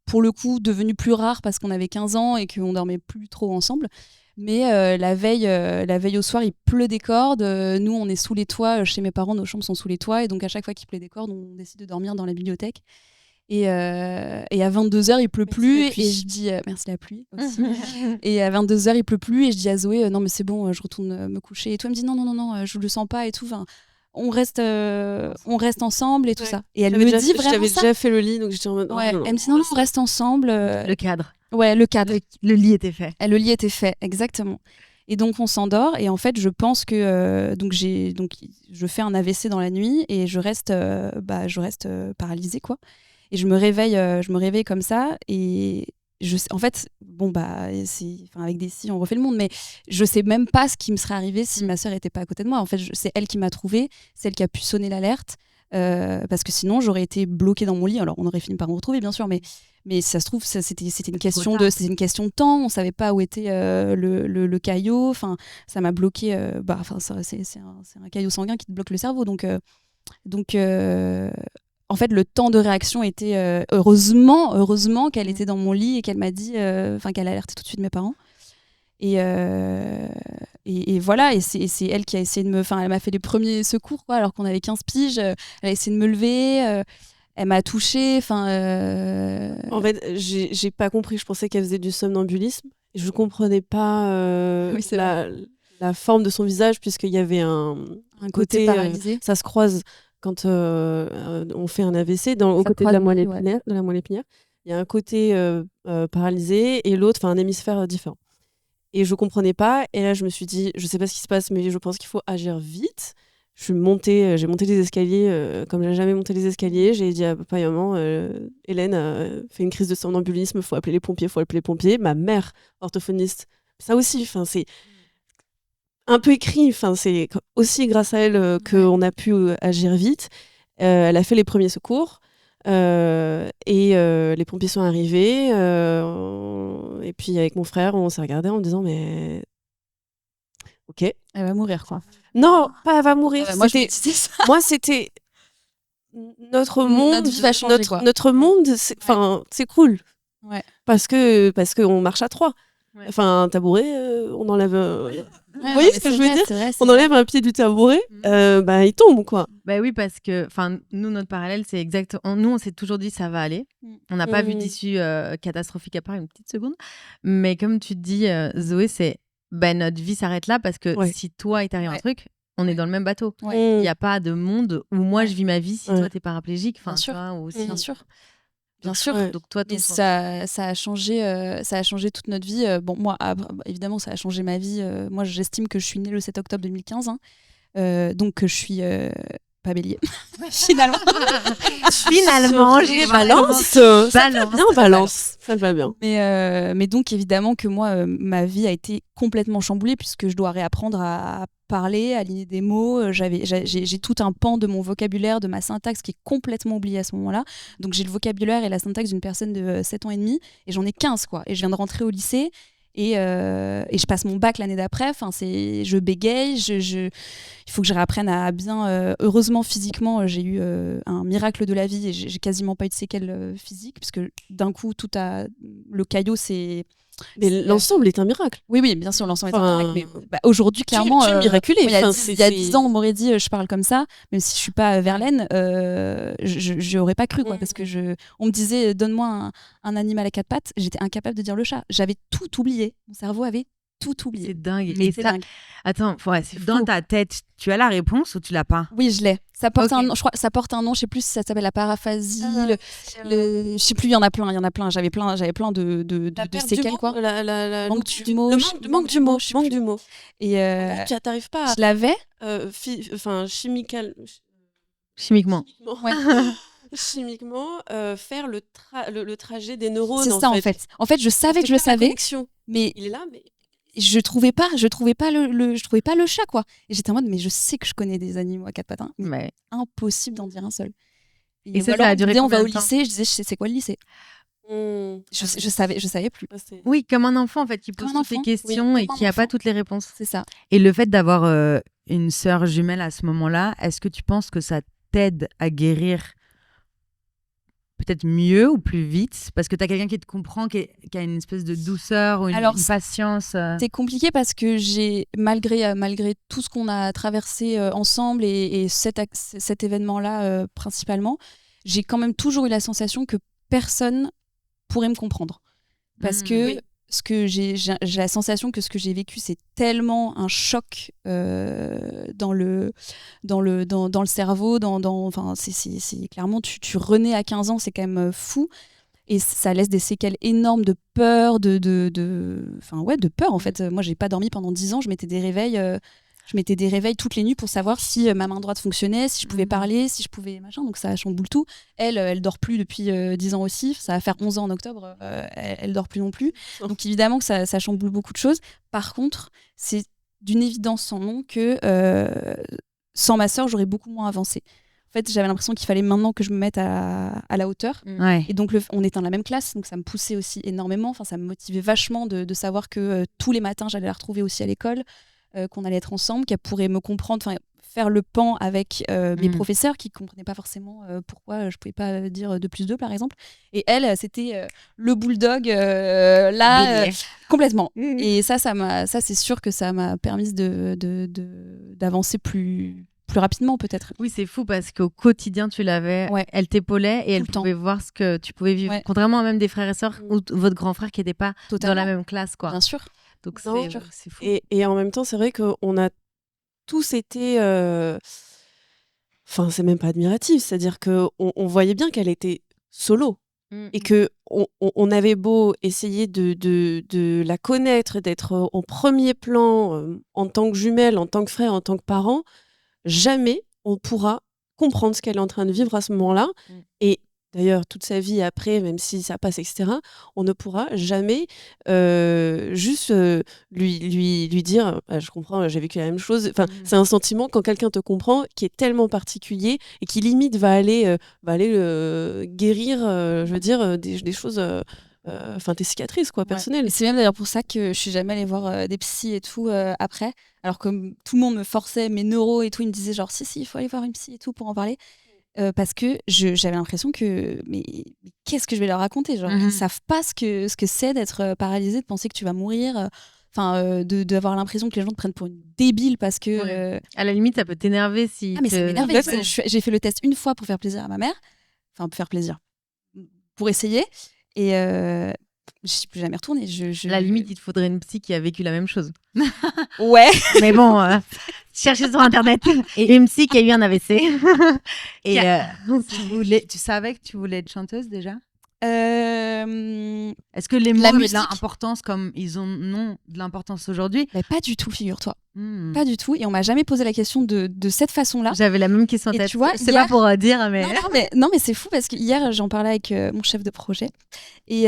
pour le coup, devenu plus rare parce qu'on avait 15 ans et qu'on dormait plus trop ensemble. Mais la veille au soir, il pleut des cordes. Nous, on est sous les toits. Chez mes parents, nos chambres sont sous les toits. Et donc, à chaque fois qu'il pleut des cordes, on décide de dormir dans la bibliothèque. Et à 22h, il pleut plus. Et je dis... merci la pluie aussi. Et à 22h, il pleut plus. Et je dis à Zoé, non, mais c'est bon, je retourne me coucher. Et toi, elle me dit, non, je le sens pas et tout. Enfin, on reste ensemble et tout ça. Et elle me dit vraiment j'avais ça. déjà fait le lit, donc j'étais en mode... Ouais, elle me dit, non, on reste ensemble. Le cadre. Ouais, le cadre. Le lit était fait. Le lit était fait, exactement. Et donc on s'endort et en fait je pense que donc je fais un AVC dans la nuit et je reste paralysée quoi. Et je me réveille comme ça et en fait avec des si on refait le monde, mais je sais même pas ce qui me serait arrivé si ma sœur était pas à côté de moi. En fait c'est elle qui m'a trouvée, c'est elle qui a pu sonner l'alerte. Parce que sinon j'aurais été bloquée dans mon lit. Alors on aurait fini par me retrouver bien sûr, mais ça se trouve c'était une question de temps. On savait pas où était le caillot. Enfin ça m'a bloqué. C'est un caillot sanguin qui te bloque le cerveau. Donc en fait le temps de réaction était heureusement qu'elle était dans mon lit et qu'elle m'a dit qu'elle a alerté tout de suite mes parents. Et voilà, et c'est elle qui a essayé de elle m'a fait les premiers secours, quoi, alors qu'on avait 15 piges. Elle a essayé de me lever, elle m'a touchée. En fait, j'ai pas compris. Je pensais qu'elle faisait du somnambulisme. Je comprenais pas la forme de son visage, puisqu'il y avait un côté paralysé. Ça se croise quand on fait un AVC, au côté de la moelle épinière. Il y a un côté paralysé et l'autre, un hémisphère différent. Et je comprenais pas. Et là, je me suis dit, je sais pas ce qui se passe, mais je pense qu'il faut agir vite. J'ai monté les escaliers comme j'ai jamais monté les escaliers. J'ai dit à papa et maman, Hélène a fait une crise de somnambulisme, faut appeler les pompiers. Ma mère, orthophoniste, ça aussi, c'est un peu écrit. C'est aussi grâce à elle qu'on a pu agir vite. Elle a fait les premiers secours. Les pompiers sont arrivés et puis avec mon frère on s'est regardé en me disant mais ok, elle va mourir quoi. Non, pas elle va mourir. Moi c'était notre monde, notre vie va changer, notre monde, c'est cool. Ouais. Parce que on marche à 3. Ouais. Un tabouret, on enlève. Vous voyez ce que je veux dire ? Vrai, on enlève un pied du tabouret, il tombe quoi. Bah oui, parce que nous, notre parallèle, c'est exactement. Nous, on s'est toujours dit ça va aller. On n'a pas vu d'issue catastrophique à part une petite seconde. Mais comme tu te dis, Zoé, c'est notre vie s'arrête là parce que si toi, il t'arrive un truc, on est dans le même bateau. Il n'y a pas de monde où moi, je vis ma vie si toi, t'es paraplégique. Bien sûr. Bien sûr. Bien sûr. Donc toi, ça a changé toute notre vie. Bon, moi, évidemment, ça a changé ma vie. Moi, j'estime que je suis née le 7 octobre 2015. Donc, je suis pas bélier. Finalement, j'ai balance. Balance. Ça va bien. Mais donc, évidemment que moi, ma vie a été complètement chamboulée puisque je dois réapprendre à parler, aligner des mots. J'ai tout un pan de mon vocabulaire, de ma syntaxe qui est complètement oublié à ce moment-là. Donc, j'ai le vocabulaire et la syntaxe d'une personne de 7 ans et demi et j'en ai 15, quoi. Et je viens de rentrer au lycée. Et je passe mon bac l'année d'après. Je bégaye. Il faut que je réapprenne à bien. Heureusement, physiquement, j'ai eu un miracle de la vie et j'ai quasiment pas eu de séquelles physiques, puisque d'un coup, le caillot, c'est. Mais l'ensemble est un miracle. Oui, bien sûr, l'ensemble est un miracle. Mais aujourd'hui, clairement, tu es miraculé. Il y a 10 ans, on m'aurait dit je parle comme ça, même si je suis pas Verlaine, je n'aurais pas cru, quoi, parce que on me disait donne-moi un animal à 4 pattes, j'étais incapable de dire le chat. J'avais tout oublié. Mon cerveau avait tout oublié. C'est dingue. Mais c'est dingue. Attends, c'est dans ta tête, tu as la réponse ou tu l'as pas ? Oui, je l'ai. Ça porte un nom, je crois, ça porte un nom, je sais plus si ça s'appelle la paraphasie, je sais plus, il y en a plein, j'avais plein de séquelles, quoi. Manque du mot. Et tu n'arrives pas. Je l'avais. Chimiquement. Ouais. Chimiquement, faire le trajet des neurones. C'est ça en fait. En fait, je savais que je le savais, mais il est là, mais je trouvais pas le chat, quoi. Et j'étais en mode mais je sais que je connais des animaux à 4 pattes, mais impossible d'en dire un seul. Et ça a duré on va au lycée, je disais c'est quoi le lycée. Je savais plus. Oui, comme un enfant en fait qui pose toutes les questions et qui a pas toutes les réponses. C'est ça. Et le fait d'avoir une sœur jumelle à ce moment-là, est-ce que tu penses que ça t'aide à guérir peut-être mieux ou plus vite parce que tu as quelqu'un qui te comprend, qui a une espèce de douceur ou une patience C'est compliqué parce que j'ai, malgré tout ce qu'on a traversé ensemble et cet événement-là principalement, j'ai quand même toujours eu la sensation que personne pourrait me comprendre. Parce que j'ai la sensation que ce que j'ai vécu, c'est tellement un choc dans le cerveau. Enfin, c'est clairement, tu renais à 15 ans, c'est quand même fou. Et ça laisse des séquelles énormes de peur, de peur en fait. Moi, j'ai pas dormi pendant 10 ans, je mettais des réveils toutes les nuits pour savoir si ma main droite fonctionnait, si je pouvais parler, si je pouvais machin. Donc ça chamboule tout. Elle dort plus depuis 10 ans aussi. Ça va faire 11 ans en octobre. Elle dort plus non plus. Donc évidemment que ça chamboule beaucoup de choses. Par contre, c'est d'une évidence sans nom que sans ma sœur, j'aurais beaucoup moins avancé. En fait, j'avais l'impression qu'il fallait maintenant que je me mette à la hauteur. Ouais. Et donc, on était dans la même classe, donc ça me poussait aussi énormément. Enfin, ça me motivait vachement de savoir que tous les matins, j'allais la retrouver aussi à l'école, qu'on allait être ensemble, qu'elle pourrait me comprendre, faire le pan avec mes professeurs qui ne comprenaient pas forcément pourquoi je ne pouvais pas dire 2 + 2, par exemple. Et elle, c'était le bulldog, complètement. Et ça c'est sûr que ça m'a permis d'avancer plus rapidement peut-être. Oui, c'est fou parce qu'au quotidien, tu l'avais, elle t'épaulait et elle pouvait voir ce que tu pouvais vivre. Contrairement à même des frères et sœurs ou votre grand frère qui n'était pas dans la même classe, quoi. Bien sûr. Donc c'est fou. Et en même temps, c'est vrai qu'on a tous été... Enfin, c'est même pas admiratif, c'est-à-dire qu'on voyait bien qu'elle était solo. Et qu'on avait beau essayer de la connaître, d'être en premier plan en tant que jumelle, en tant que frère, en tant que parent, jamais on pourra comprendre ce qu'elle est en train de vivre à ce moment-là. Et d'ailleurs, toute sa vie après, même si ça passe, etc., on ne pourra jamais juste lui dire je comprends, j'ai vécu la même chose. Enfin, c'est un sentiment quand quelqu'un te comprend qui est tellement particulier et qui limite va aller guérir, je veux dire, des choses. Enfin, tes cicatrices personnelles. Et c'est même d'ailleurs pour ça que je suis jamais allée voir des psys et tout après, alors que tout le monde me forçait, mes neuros et tout, ils me disaient genre si il faut aller voir une psy et tout pour en parler, parce que j'avais l'impression que mais qu'est-ce que je vais leur raconter, genre ils savent pas ce que c'est d'être paralysé, de penser que tu vas mourir, d'avoir l'impression que les gens te prennent pour une débile parce que à la limite ça peut t'énerver si mais ça m'énervait. J'ai fait le test une fois pour faire plaisir à ma mère, pour essayer. Et je suis plus jamais retournée. À la limite, il te faudrait une psy qui a vécu la même chose. Ouais. Mais bon, cherchez sur Internet. Et une psy qui a eu un AVC. Et tu savais que tu voulais être chanteuse déjà ? Est-ce que les mots avaient de l'importance comme ils ont de l'importance aujourd'hui ? Pas du tout, figure-toi. Pas du tout. Et on m'a jamais posé la question de cette façon-là. J'avais la même question en tête. Tu vois, c'est pas pour dire, mais... Non, mais c'est fou parce que hier, j'en parlais avec mon chef de projet. Et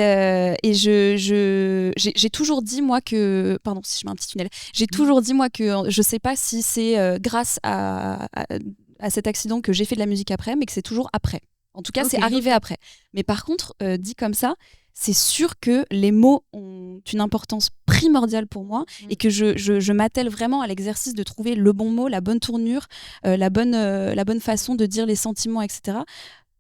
j'ai toujours dit, moi, que... Pardon, si je mets un petit tunnel. J'ai toujours dit, moi, que je sais pas si c'est grâce à cet accident que j'ai fait de la musique après, mais que c'est toujours après. En tout cas, c'est arrivé après. Mais par contre, dit comme ça, c'est sûr que les mots ont une importance primordiale pour moi et que je m'attelle vraiment à l'exercice de trouver le bon mot, la bonne tournure, la bonne façon de dire les sentiments, etc.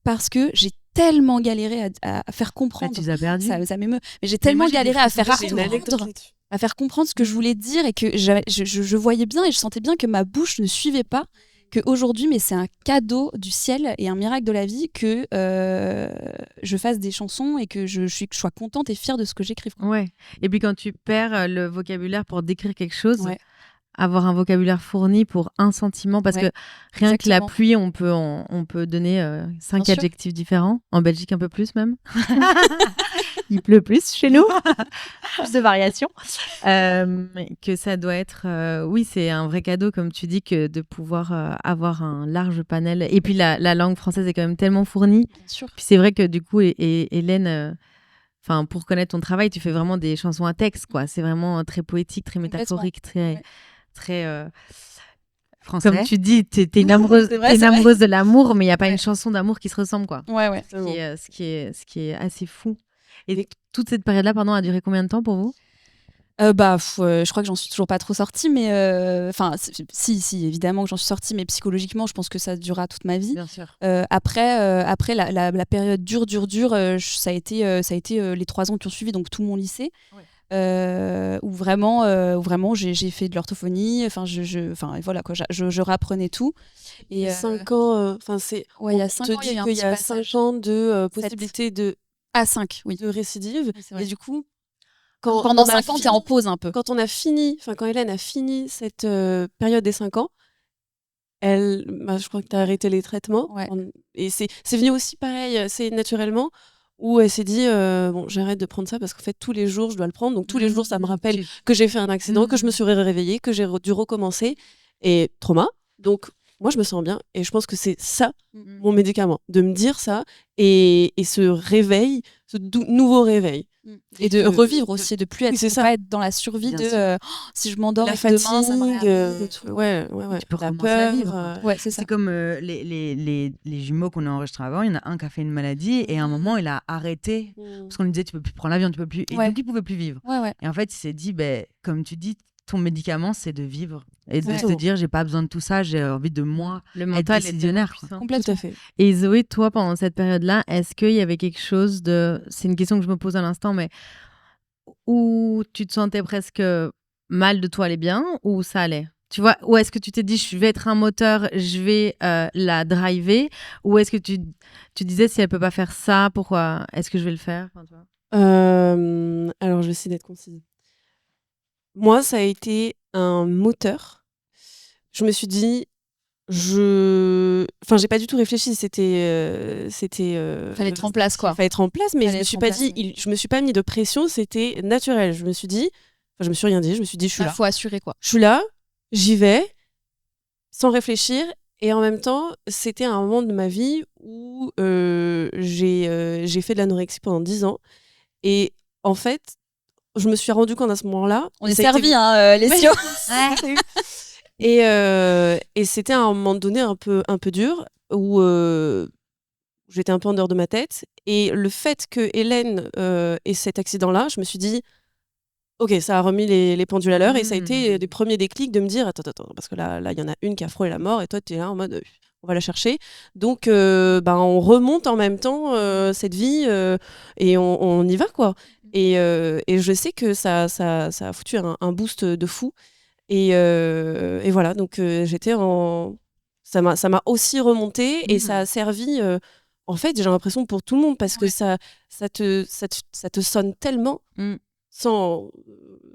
Parce que j'ai tellement galéré à faire comprendre. Tu les as perdus. Ça m'émeut. Mais j'ai tellement galéré à faire comprendre ce que je voulais dire et que je voyais bien et je sentais bien que ma bouche ne suivait pas. Qu'aujourd'hui, mais c'est un cadeau du ciel et un miracle de la vie que je fasse des chansons et que je sois contente et fière de ce que j'écrive. Ouais. Et puis quand tu perds le vocabulaire pour décrire quelque chose, avoir un vocabulaire fourni pour un sentiment, parce que rien que la pluie, on peut donner 5 adjectifs différents. En Belgique, un peu plus même. Il pleut plus chez nous. Plus de variations. Que ça doit être... oui, c'est un vrai cadeau, comme tu dis, que de pouvoir avoir un large panel. Et puis, la langue française est quand même tellement fournie. Bien sûr. Puis c'est vrai que du coup, Hélène... pour connaître ton travail, tu fais vraiment des chansons à texte, quoi. C'est vraiment très poétique, très métaphorique, très français. Comme tu dis, t'es une amoureuse de l'amour, mais il n'y a pas une chanson d'amour qui se ressemble, quoi. Ouais. Ce qui est assez fou. Et toute cette période-là, a duré combien de temps pour vous ? Je crois que j'en suis toujours pas trop sortie, mais si, évidemment que j'en suis sortie, mais psychologiquement, je pense que ça durera toute ma vie. Bien sûr. Après, la période dure, ça a été les 3 ans qui ont suivi, donc tout mon lycée. Où vraiment j'ai fait de l'orthophonie, voilà quoi, je réapprenais tout. Et il y a 5 ans, il y a 5 ans, il y a eu un qu'il y petit a passage. 5 ans de possibilité de 5, oui. de récidive. Oui, c'est vrai. Et du coup, Pendant 5 ans, t'es en pause un peu. quand Hélène a fini cette période des 5 ans, je crois que tu as arrêté les traitements. Ouais. Et c'est venu aussi pareil, c'est naturellement, où elle s'est dit bon, j'arrête de prendre ça parce qu'en fait, tous les jours, je dois le prendre. Donc, tous les jours, ça me rappelle que j'ai fait un accident, que je me suis réveillée, que j'ai dû recommencer. Et trauma. Donc, moi, je me sens bien. Et je pense que c'est ça, mon médicament, de me dire ça et ce réveil, ce nouveau réveil. Et de revivre aussi, de plus pas être dans la survie de si je m'endors la et fatigue, demain, ça me Tu peux la recommencer à peur. vivre. Ouais, c'est ça. C'est comme les jumeaux qu'on a enregistrés avant. Il y en a un qui a fait une maladie et à un moment, il a arrêté. Parce qu'on lui disait, tu peux plus prendre l'avion, tu peux plus. Et donc, il pouvait plus vivre. Ouais. Et en fait, il s'est dit, comme tu dis, ton médicament, c'est de vivre. Et de Ouais. se dire, j'ai pas besoin de tout ça, j'ai envie de moi Le être mental est décisionnaire. tellement puissant. Tout à fait. Et Zoé, toi, pendant cette période-là, est-ce qu'il y avait quelque chose de... C'est une question que je me pose à l'instant, mais où tu te sentais presque mal de toi aller bien ou ça allait? Tu vois, ou est-ce que tu t'es dit, je vais être un moteur, je vais la driver? Ou est-ce que tu disais, si elle peut pas faire ça, pourquoi est-ce que je vais le faire? Enfin, tu vois. Alors, je vais essayer d'être concise. Moi, ça a été un moteur. Je me suis dit, j'ai pas du tout réfléchi. C'était. Fallait être en place, quoi. Fallait être en place, mais Fallait je me suis pas mis de pression. C'était naturel. Je me suis rien dit. Je me suis dit, je suis là. Faut assurer, quoi. Je suis là, j'y vais, sans réfléchir. Et en même temps, c'était un moment de ma vie où j'ai fait de l'anorexie pendant 10 ans. Et en fait, je me suis rendu compte à ce moment-là. On est servi, les cios. Et c'était à un moment donné un peu dur où j'étais un peu en dehors de ma tête. Et le fait que Hélène ait cet accident-là, je me suis dit, ok, ça a remis les pendules à l'heure. Et ça a été les premiers déclics de me dire, attends, parce que là, il y en a une qui a frôlé la mort et toi, tu es là en mode, on va la chercher. Donc, on remonte en même temps cette vie et on y va, quoi. Et je sais que ça a foutu un boost de fou. Et voilà, donc ça m'a aussi remonté et ça a servi, en fait, j'ai l'impression pour tout le monde parce que ça te sonne tellement sans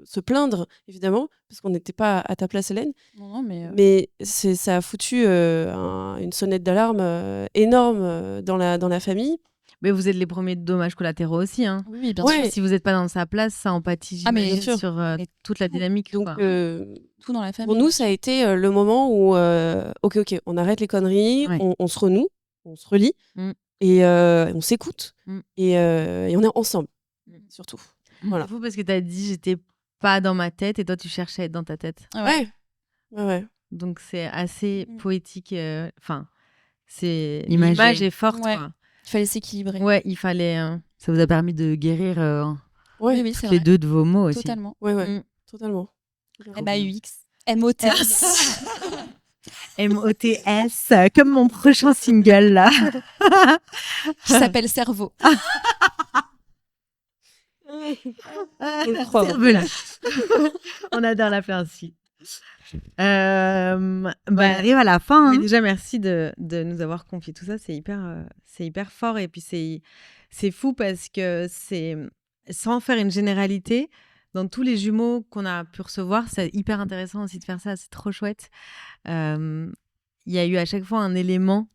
se plaindre, évidemment, parce qu'on n'était pas à ta place, Hélène. Non, mais ça a foutu une sonnette d'alarme énorme dans la famille. Mais vous êtes les premiers dommages collatéraux aussi. Hein. Oui, bien sûr. Si vous n'êtes pas dans sa place, ça empathie sur toute la dynamique. Donc, quoi. Tout dans la famille. Pour nous, ça a été le moment où, ok, on arrête les conneries, on se renoue, on se relie, et on s'écoute, et on est ensemble, surtout. Voilà. C'est fou parce que tu as dit, j'étais pas dans ma tête, et toi, tu cherchais à être dans ta tête. Ouais. Donc, c'est assez poétique. C'est Imagé. l'image est forte. Ouais. Quoi. Il fallait s'équilibrer. Ouais, il fallait... Ça vous a permis de guérir Oui, c'est les vrai. deux de vos mots aussi. Totalement. Ouais, totalement. MAUX, MOTS. MOTS, comme mon prochain single là. Qui s'appelle Cerveau. On adore l'appeler ainsi. On arrive à la fin. Mais déjà, merci de nous avoir confié tout ça. C'est hyper fort. Et puis, c'est fou parce que c'est, sans faire une généralité, dans tous les jumeaux qu'on a pu recevoir, c'est hyper intéressant aussi de faire ça. C'est trop chouette. Il y a eu à chaque fois un élément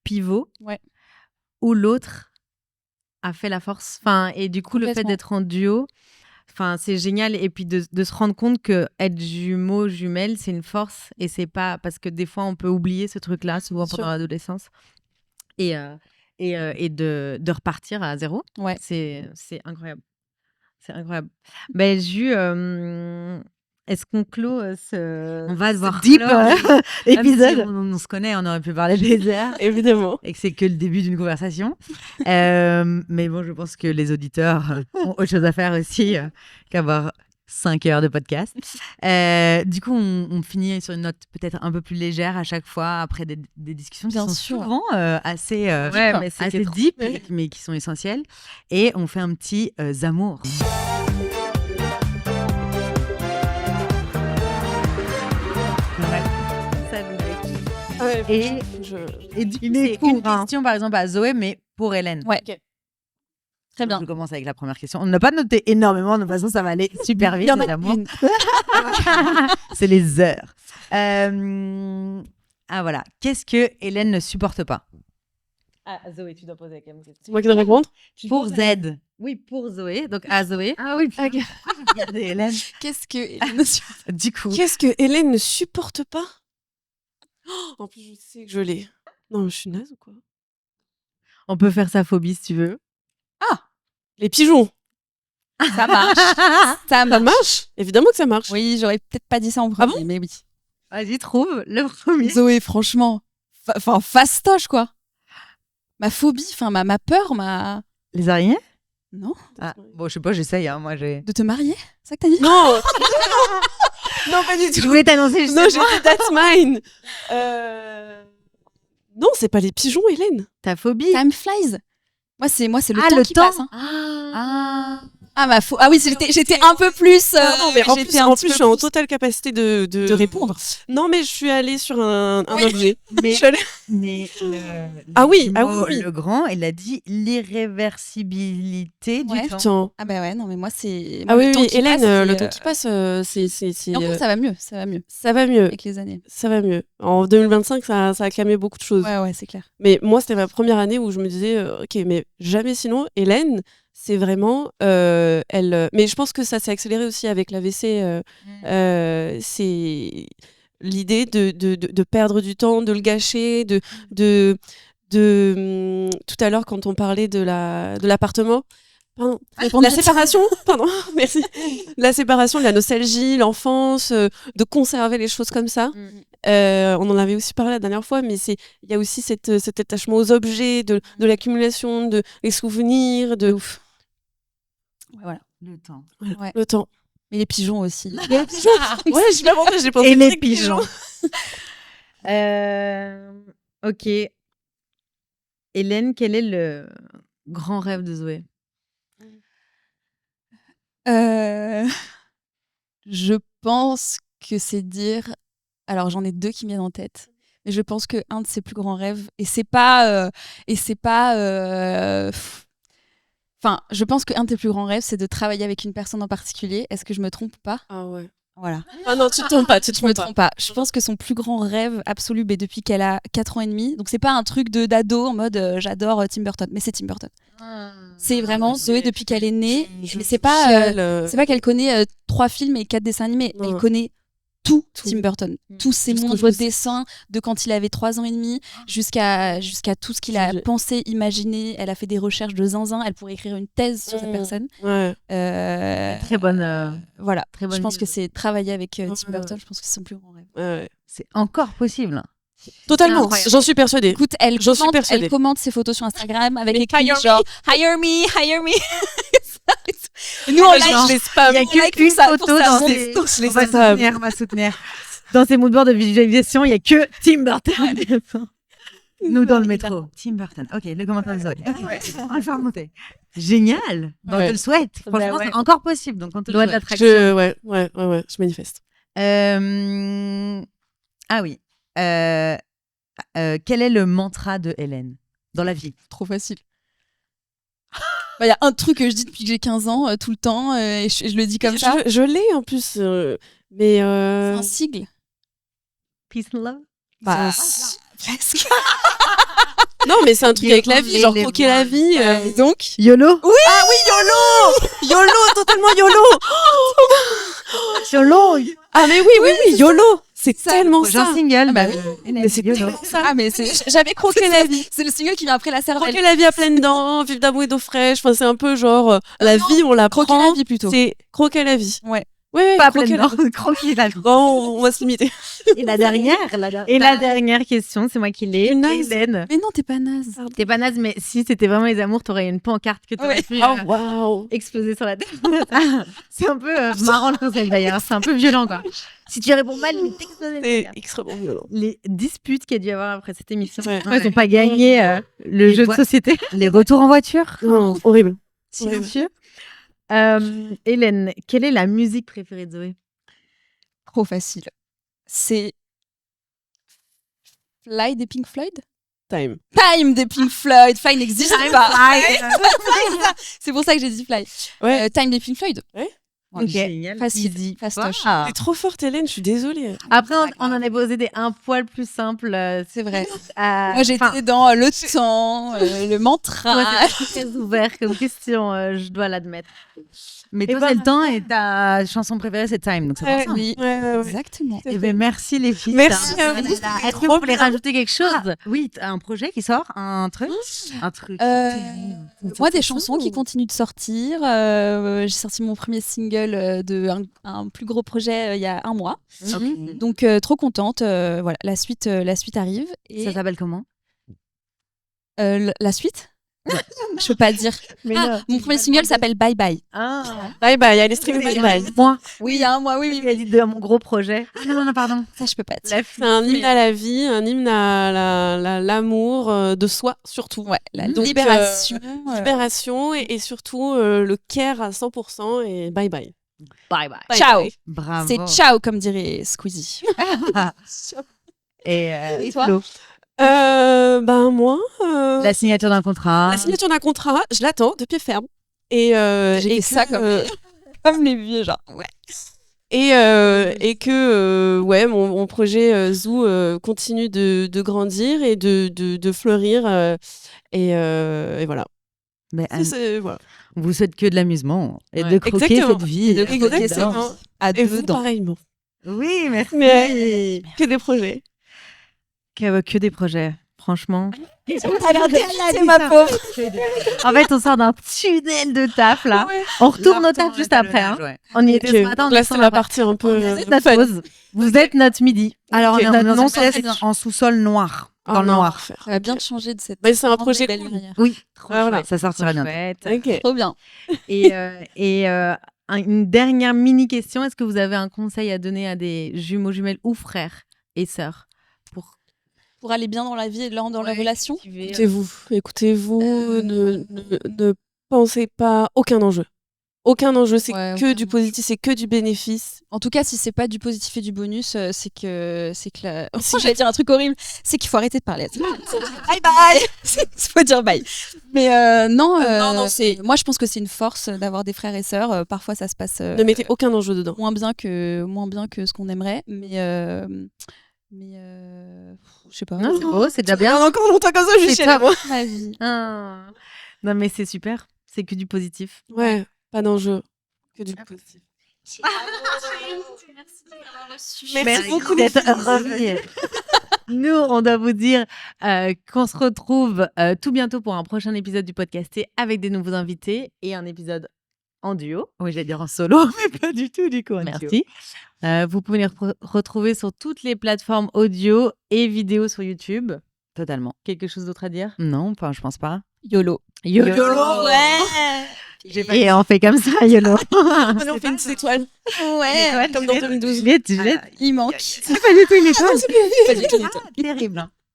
pivot où l'autre a fait la force. Et du coup, le fait d'être en duo, c'est génial. Et puis de se rendre compte que être jumeau, jumelle, c'est une force. Et c'est pas... Parce que des fois, on peut oublier ce truc-là, souvent pendant l'adolescence. Et de repartir à zéro. Ouais. C'est incroyable. C'est incroyable. Ben, Ju, est-ce qu'on clôt On va devoir deep épisode. On se connaît, on aurait pu parler des heures. Évidemment. Et que c'est que le début d'une conversation. Mais bon, je pense que les auditeurs ont autre chose à faire aussi qu'avoir 5 heures de podcast. Du coup, on finit sur une note peut-être un peu plus légère à chaque fois après des discussions qui Bien sont sûr. souvent assez, mais c'est assez trop- deep, mais qui sont essentielles. Et on fait un petit amour. Et, et du coup, c'est une question par exemple à Zoé, mais pour Hélène. Ouais. Ok. Très bien. Je commence avec la première question. On n'a pas noté énormément, de toute façon, ça va aller super vite. Il y en a les amours. une. C'est les heures. Ah voilà. Qu'est-ce que Hélène ne supporte pas? Ah, Zoé, tu dois poser la question. C'est moi qui dois répondre. Pour Z. Oui, pour Zoé. Donc à Zoé. Ah oui. Regardez Hélène. Qu'est-ce que Hélène ne supporte Du coup. Qu'est-ce que Hélène ne supporte pas? En plus, je sais que je l'ai. Non, mais je suis naze ou quoi? On peut faire sa phobie si tu veux. Les pigeons. Ça marche. Ça Ça marche. marche? Évidemment que ça marche. Oui, j'aurais peut-être pas dit ça en premier, mais oui. Vas-y, trouve le premier. Zoé, franchement, fastoche quoi. Ma phobie, ma peur, Les araignées? non, Ah, bon, je sais pas, j'essaye. Hein, moi, j'ai. de te marier, c'est ça que t'as dit? Non. Non, pas du Je tout. voulais t'annoncer. Non, j'ai dit that's mine. Non, c'est pas les pigeons, Hélène. Ta phobie. Time flies. Moi, c'est le Ah, temps le qui temps. passe. Hein. Ah oui, j'étais un peu plus. Non, mais en j'étais un plus, petit je peu suis en plus totale capacité de répondre. Non, mais je suis allée sur un Oui. objet. Mais, Je suis allée- mais Ah oui, le grand, il a dit l'irréversibilité Ouais. du temps. Putain. Ah bah ouais, non mais moi c'est. Ah moi, oui, le temps oui, qui Hélène, passe, le temps qui passe, c'est. Et encore, ça va mieux, ça va mieux Ça va mieux. avec les années. Ça va mieux. En 2025, ça a calmé beaucoup de choses. Ouais, c'est clair. Mais moi, c'était ma première année où je me disais, ok, mais jamais sinon. Hélène, c'est vraiment, elle. Mais je pense que ça s'est accéléré aussi avec l'AVC. C'est l'idée de perdre du temps, de le gâcher, tout à l'heure quand on parlait de l'appartement. Pardon. La séparation, pardon, merci. La séparation, la nostalgie, l'enfance, de conserver les choses comme ça. On en avait aussi parlé la dernière fois, mais il y a aussi cet attachement aux objets, de l'accumulation, les souvenirs, de Ouf. Ouais, voilà. Le temps. Ouais. le temps. Mais les pigeons aussi. Ouais, je l'ai inventé, j'ai pensé Et les direct pigeons. Ok. Hélène, quel est le grand rêve de Zoé? Je pense que c'est dire. Alors j'en ai deux qui me viennent en tête, mais je pense que un de ses plus grands rêves, Enfin, je pense qu'un de tes plus grands rêves, c'est de travailler avec une personne en particulier. Est-ce que je me trompe ou pas? Ah ouais. Voilà. Ah non, tu te trompes pas, tu te Je me trompes pas. trompe pas. Je pense que son plus grand rêve absolu, depuis qu'elle a 4 ans et demi, donc c'est pas un truc d'ado en mode j'adore Tim Burton, mais c'est Tim Burton. C'est vraiment Zoé depuis qu'elle est née, mais c'est pas qu'elle connaît 3 films et 4 dessins animés, Non. elle connaît tout Tout. Tim Burton, tous ses Tout ce que moindres je sais. dessins de quand il avait 3 ans et demi jusqu'à tout ce qu'il a J'ai- pensé, imaginé. Elle a fait des recherches de zinzin, elle pourrait écrire une thèse sur cette personne. Ouais. Très bonne. Voilà, Très bonne je pense idée. que c'est travailler avec Tim Ouais. Burton, je pense que c'est son plus grand rêve. Ouais. C'est encore possible. Totalement, Incroyable. j'en suis persuadée. Écoute, elle J'en suis commente, persuadée. elle commente ses photos sur Instagram avec Mais écrit hire me. genre hire me. Et nous on Ah, like, je les spam. Il y a on like qu'une pour ça, photo pour ça, dans on ces... les- je les On va spam. soutenir, on va soutenir. Dans ces moodboards de visualisation, il y a que Tim Burton. Nous dans le métro. Tim Burton. Ok, le commentaire de Zoé. On va le faire remonter. Génial. Bon, on Ouais. te le souhaite. Bah Franchement, ouais. c'est encore possible. Donc, on te le Loi de souhaite. l'attraction. Je manifeste. Ah oui. Quel est le mantra de Hélène dans la vie? Trop facile. Il y a un truc que je dis depuis que j'ai 15 ans, tout le temps, et je le dis comme ça. Je l'ai en plus, mais C'est un sigle. Peace and love. Bah, presque. Non, mais c'est un truc avec la vie, genre croquer la vie. donc, YOLO. Ah oui, YOLO. YOLO, totalement YOLO. YOLO. Ah mais oui, YOLO. C'est tellement J'ai un ça. single. bah de oui. Hélène, Mais c'est YOLO. tellement ça. Ah, mais J'avais croqué la vie. c'est le single qui vient après la cervelle. Croquer la vie à pleines dents, vivre d'amour et d'eau fraîche. Enfin, c'est un peu genre la vie, on la Croquer prend. la vie plutôt. C'est croquer la vie. Ouais. Ouais, Pas croquer, pleinement. là. Croquer là. Bon, on va se limiter. Et la dernière, Et la dernière question, c'est moi qui l'ai. Je suis naze. Hélène, Mais non, t'es pas naze. t'es pas naze, mais si c'était vraiment les amours, t'aurais une pancarte que t'aurais Ouais. pu Oh, waouh. exploser sur la tête. C'est un peu marrant le concept d'ailleurs, c'est un peu violent quoi. Si tu réponds mal, il t'explose. C'est extrêmement violent. Les disputes qu'il y a dû y avoir après cette émission. Ouais. Ils n'ont pas gagné le Les jeu de voix- société. Les retours en voiture. Non, horrible. Silencieux. Hélène, quelle est la musique préférée de Zoé? Trop facile. C'est Fly des Pink Floyd. Time. Time des Pink Floyd. Fly n'existe pas. C'est pour ça que j'ai dit Fly. Ouais. Time des Pink Floyd. Ouais. Voilà. Génial. Facile. Easy. Fastoche. Ah. T'es trop forte, Hélène, je suis désolée. Après, on en a posé des un poil plus simples. C'est vrai. Moi, Moi, j'étais dans le temps, le mantra. c'est très ouvert comme question, je dois l'admettre. Mais Et toi, ben- c'est le temps et ta chanson préférée, c'est Time. Donc c'est pour Ouais, ça. Oui, ouais. exactement. Eh ben, merci les filles. Merci Ça- à vous. Est-ce que vous voulez rajouter quelque chose? Oui, t'as un projet qui sort, un truc. Un truc. Moi, des chansons qui continuent de sortir. J'ai sorti mon premier single de un plus gros projet il y a un mois. Ok. Donc, trop contente. Voilà, la suite arrive. Et Ça s'appelle comment? la suite je peux pas dire. Mais Ah, mon premier single s'appelle Bye Bye. Ah, Bye bye, allez streamer Bye Bye. moi, Oui, il y a un mois, oui. il a dit de mon gros projet. Ah non, non, pardon. Ça, je peux pas dire. C'est un hymne à la vie, un hymne à l'amour de soi, surtout. Ouais, la Donc, libération. Libération et surtout le care à 100% et bye bye. Bye bye. Bye Ciao. bye. Bravo. C'est ciao, comme dirait Squeezie. Et toi Flo, Ben moi, la signature d'un contrat. la signature d'un contrat, je l'attends de pied ferme. Et J'ai et fait ça que, comme les vieux, genre. Ouais. et que ouais, mon projet Zoo continue de grandir et de fleurir et voilà. Mais Voilà. on vous souhaite que de l'amusement et Ouais. de croquer Exactement. cette vie. Et de croquer Exactement. à Et vous, dedans. pareillement. Oui, merci. Mais que des projets. Que des projets, franchement. C'est ma pauvre. En fait, on sort d'un tunnel de taf là. On retourne au taf juste après. Hein. On y était ce matin. on Là, descend c'est la après. partie un peu Vous êtes notre fun. pause. Vous êtes notre midi. Alors, Ok. on est Notre dans non une pièce sans- en sous-sol noir. Oh Dans le non, noir. enfer. Ça va bien te changer de cette. Mais c'est un grande projet et belle cool. lumière. Oui, Voilà. ça sortira bientôt. Chouette. Ok. Trop bien. Et une dernière mini question. Est-ce que vous avez un conseil à donner à des jumeaux, jumelles ou frères et sœurs Pour aller bien dans la vie et dans la Ouais. relation. Écoutez-vous, ne pensez pas aucun enjeu. Aucun enjeu, c'est Ouais, que aucun du enjeu. positif, c'est que du bénéfice. En tout cas, si c'est pas du positif et du bonus, c'est que la... Si- j'allais dire un truc horrible, c'est qu'il faut arrêter de parler. Bye bye. Il faut dire bye. Mais non, non, c'est. Moi, je pense que c'est une force d'avoir des frères et sœurs. Parfois, ça se passe Ne mettez aucun enjeu dedans. moins bien que ce qu'on aimerait, mais je sais pas. Non, c'est beau, c'est déjà bien. Encore longtemps comme ça, je C'est suis chez top. moi. Ma vie. Ah. Non, mais c'est super. C'est que du positif. Ouais, pas d'enjeu. Que du positif. Merci beaucoup d'être revenus. Nous, on doit vous dire qu'on se retrouve tout bientôt pour un prochain épisode du podcasté avec des nouveaux invités et un épisode en duo. Oui, j'allais dire en solo, mais pas du tout, du coup. en duo. Merci. Vous pouvez les retrouver sur toutes les plateformes audio et vidéo sur YouTube. Totalement. Quelque chose d'autre à dire? Non, enfin, je pense pas. YOLO. YOLO. Ouais. Et on fait comme ça, YOLO. Allez, on fait une petite étoile. Ouais. Comme dans 2012. Juliette. Il manque. C'est pas du tout une étoile. Pas du tout. Terrible.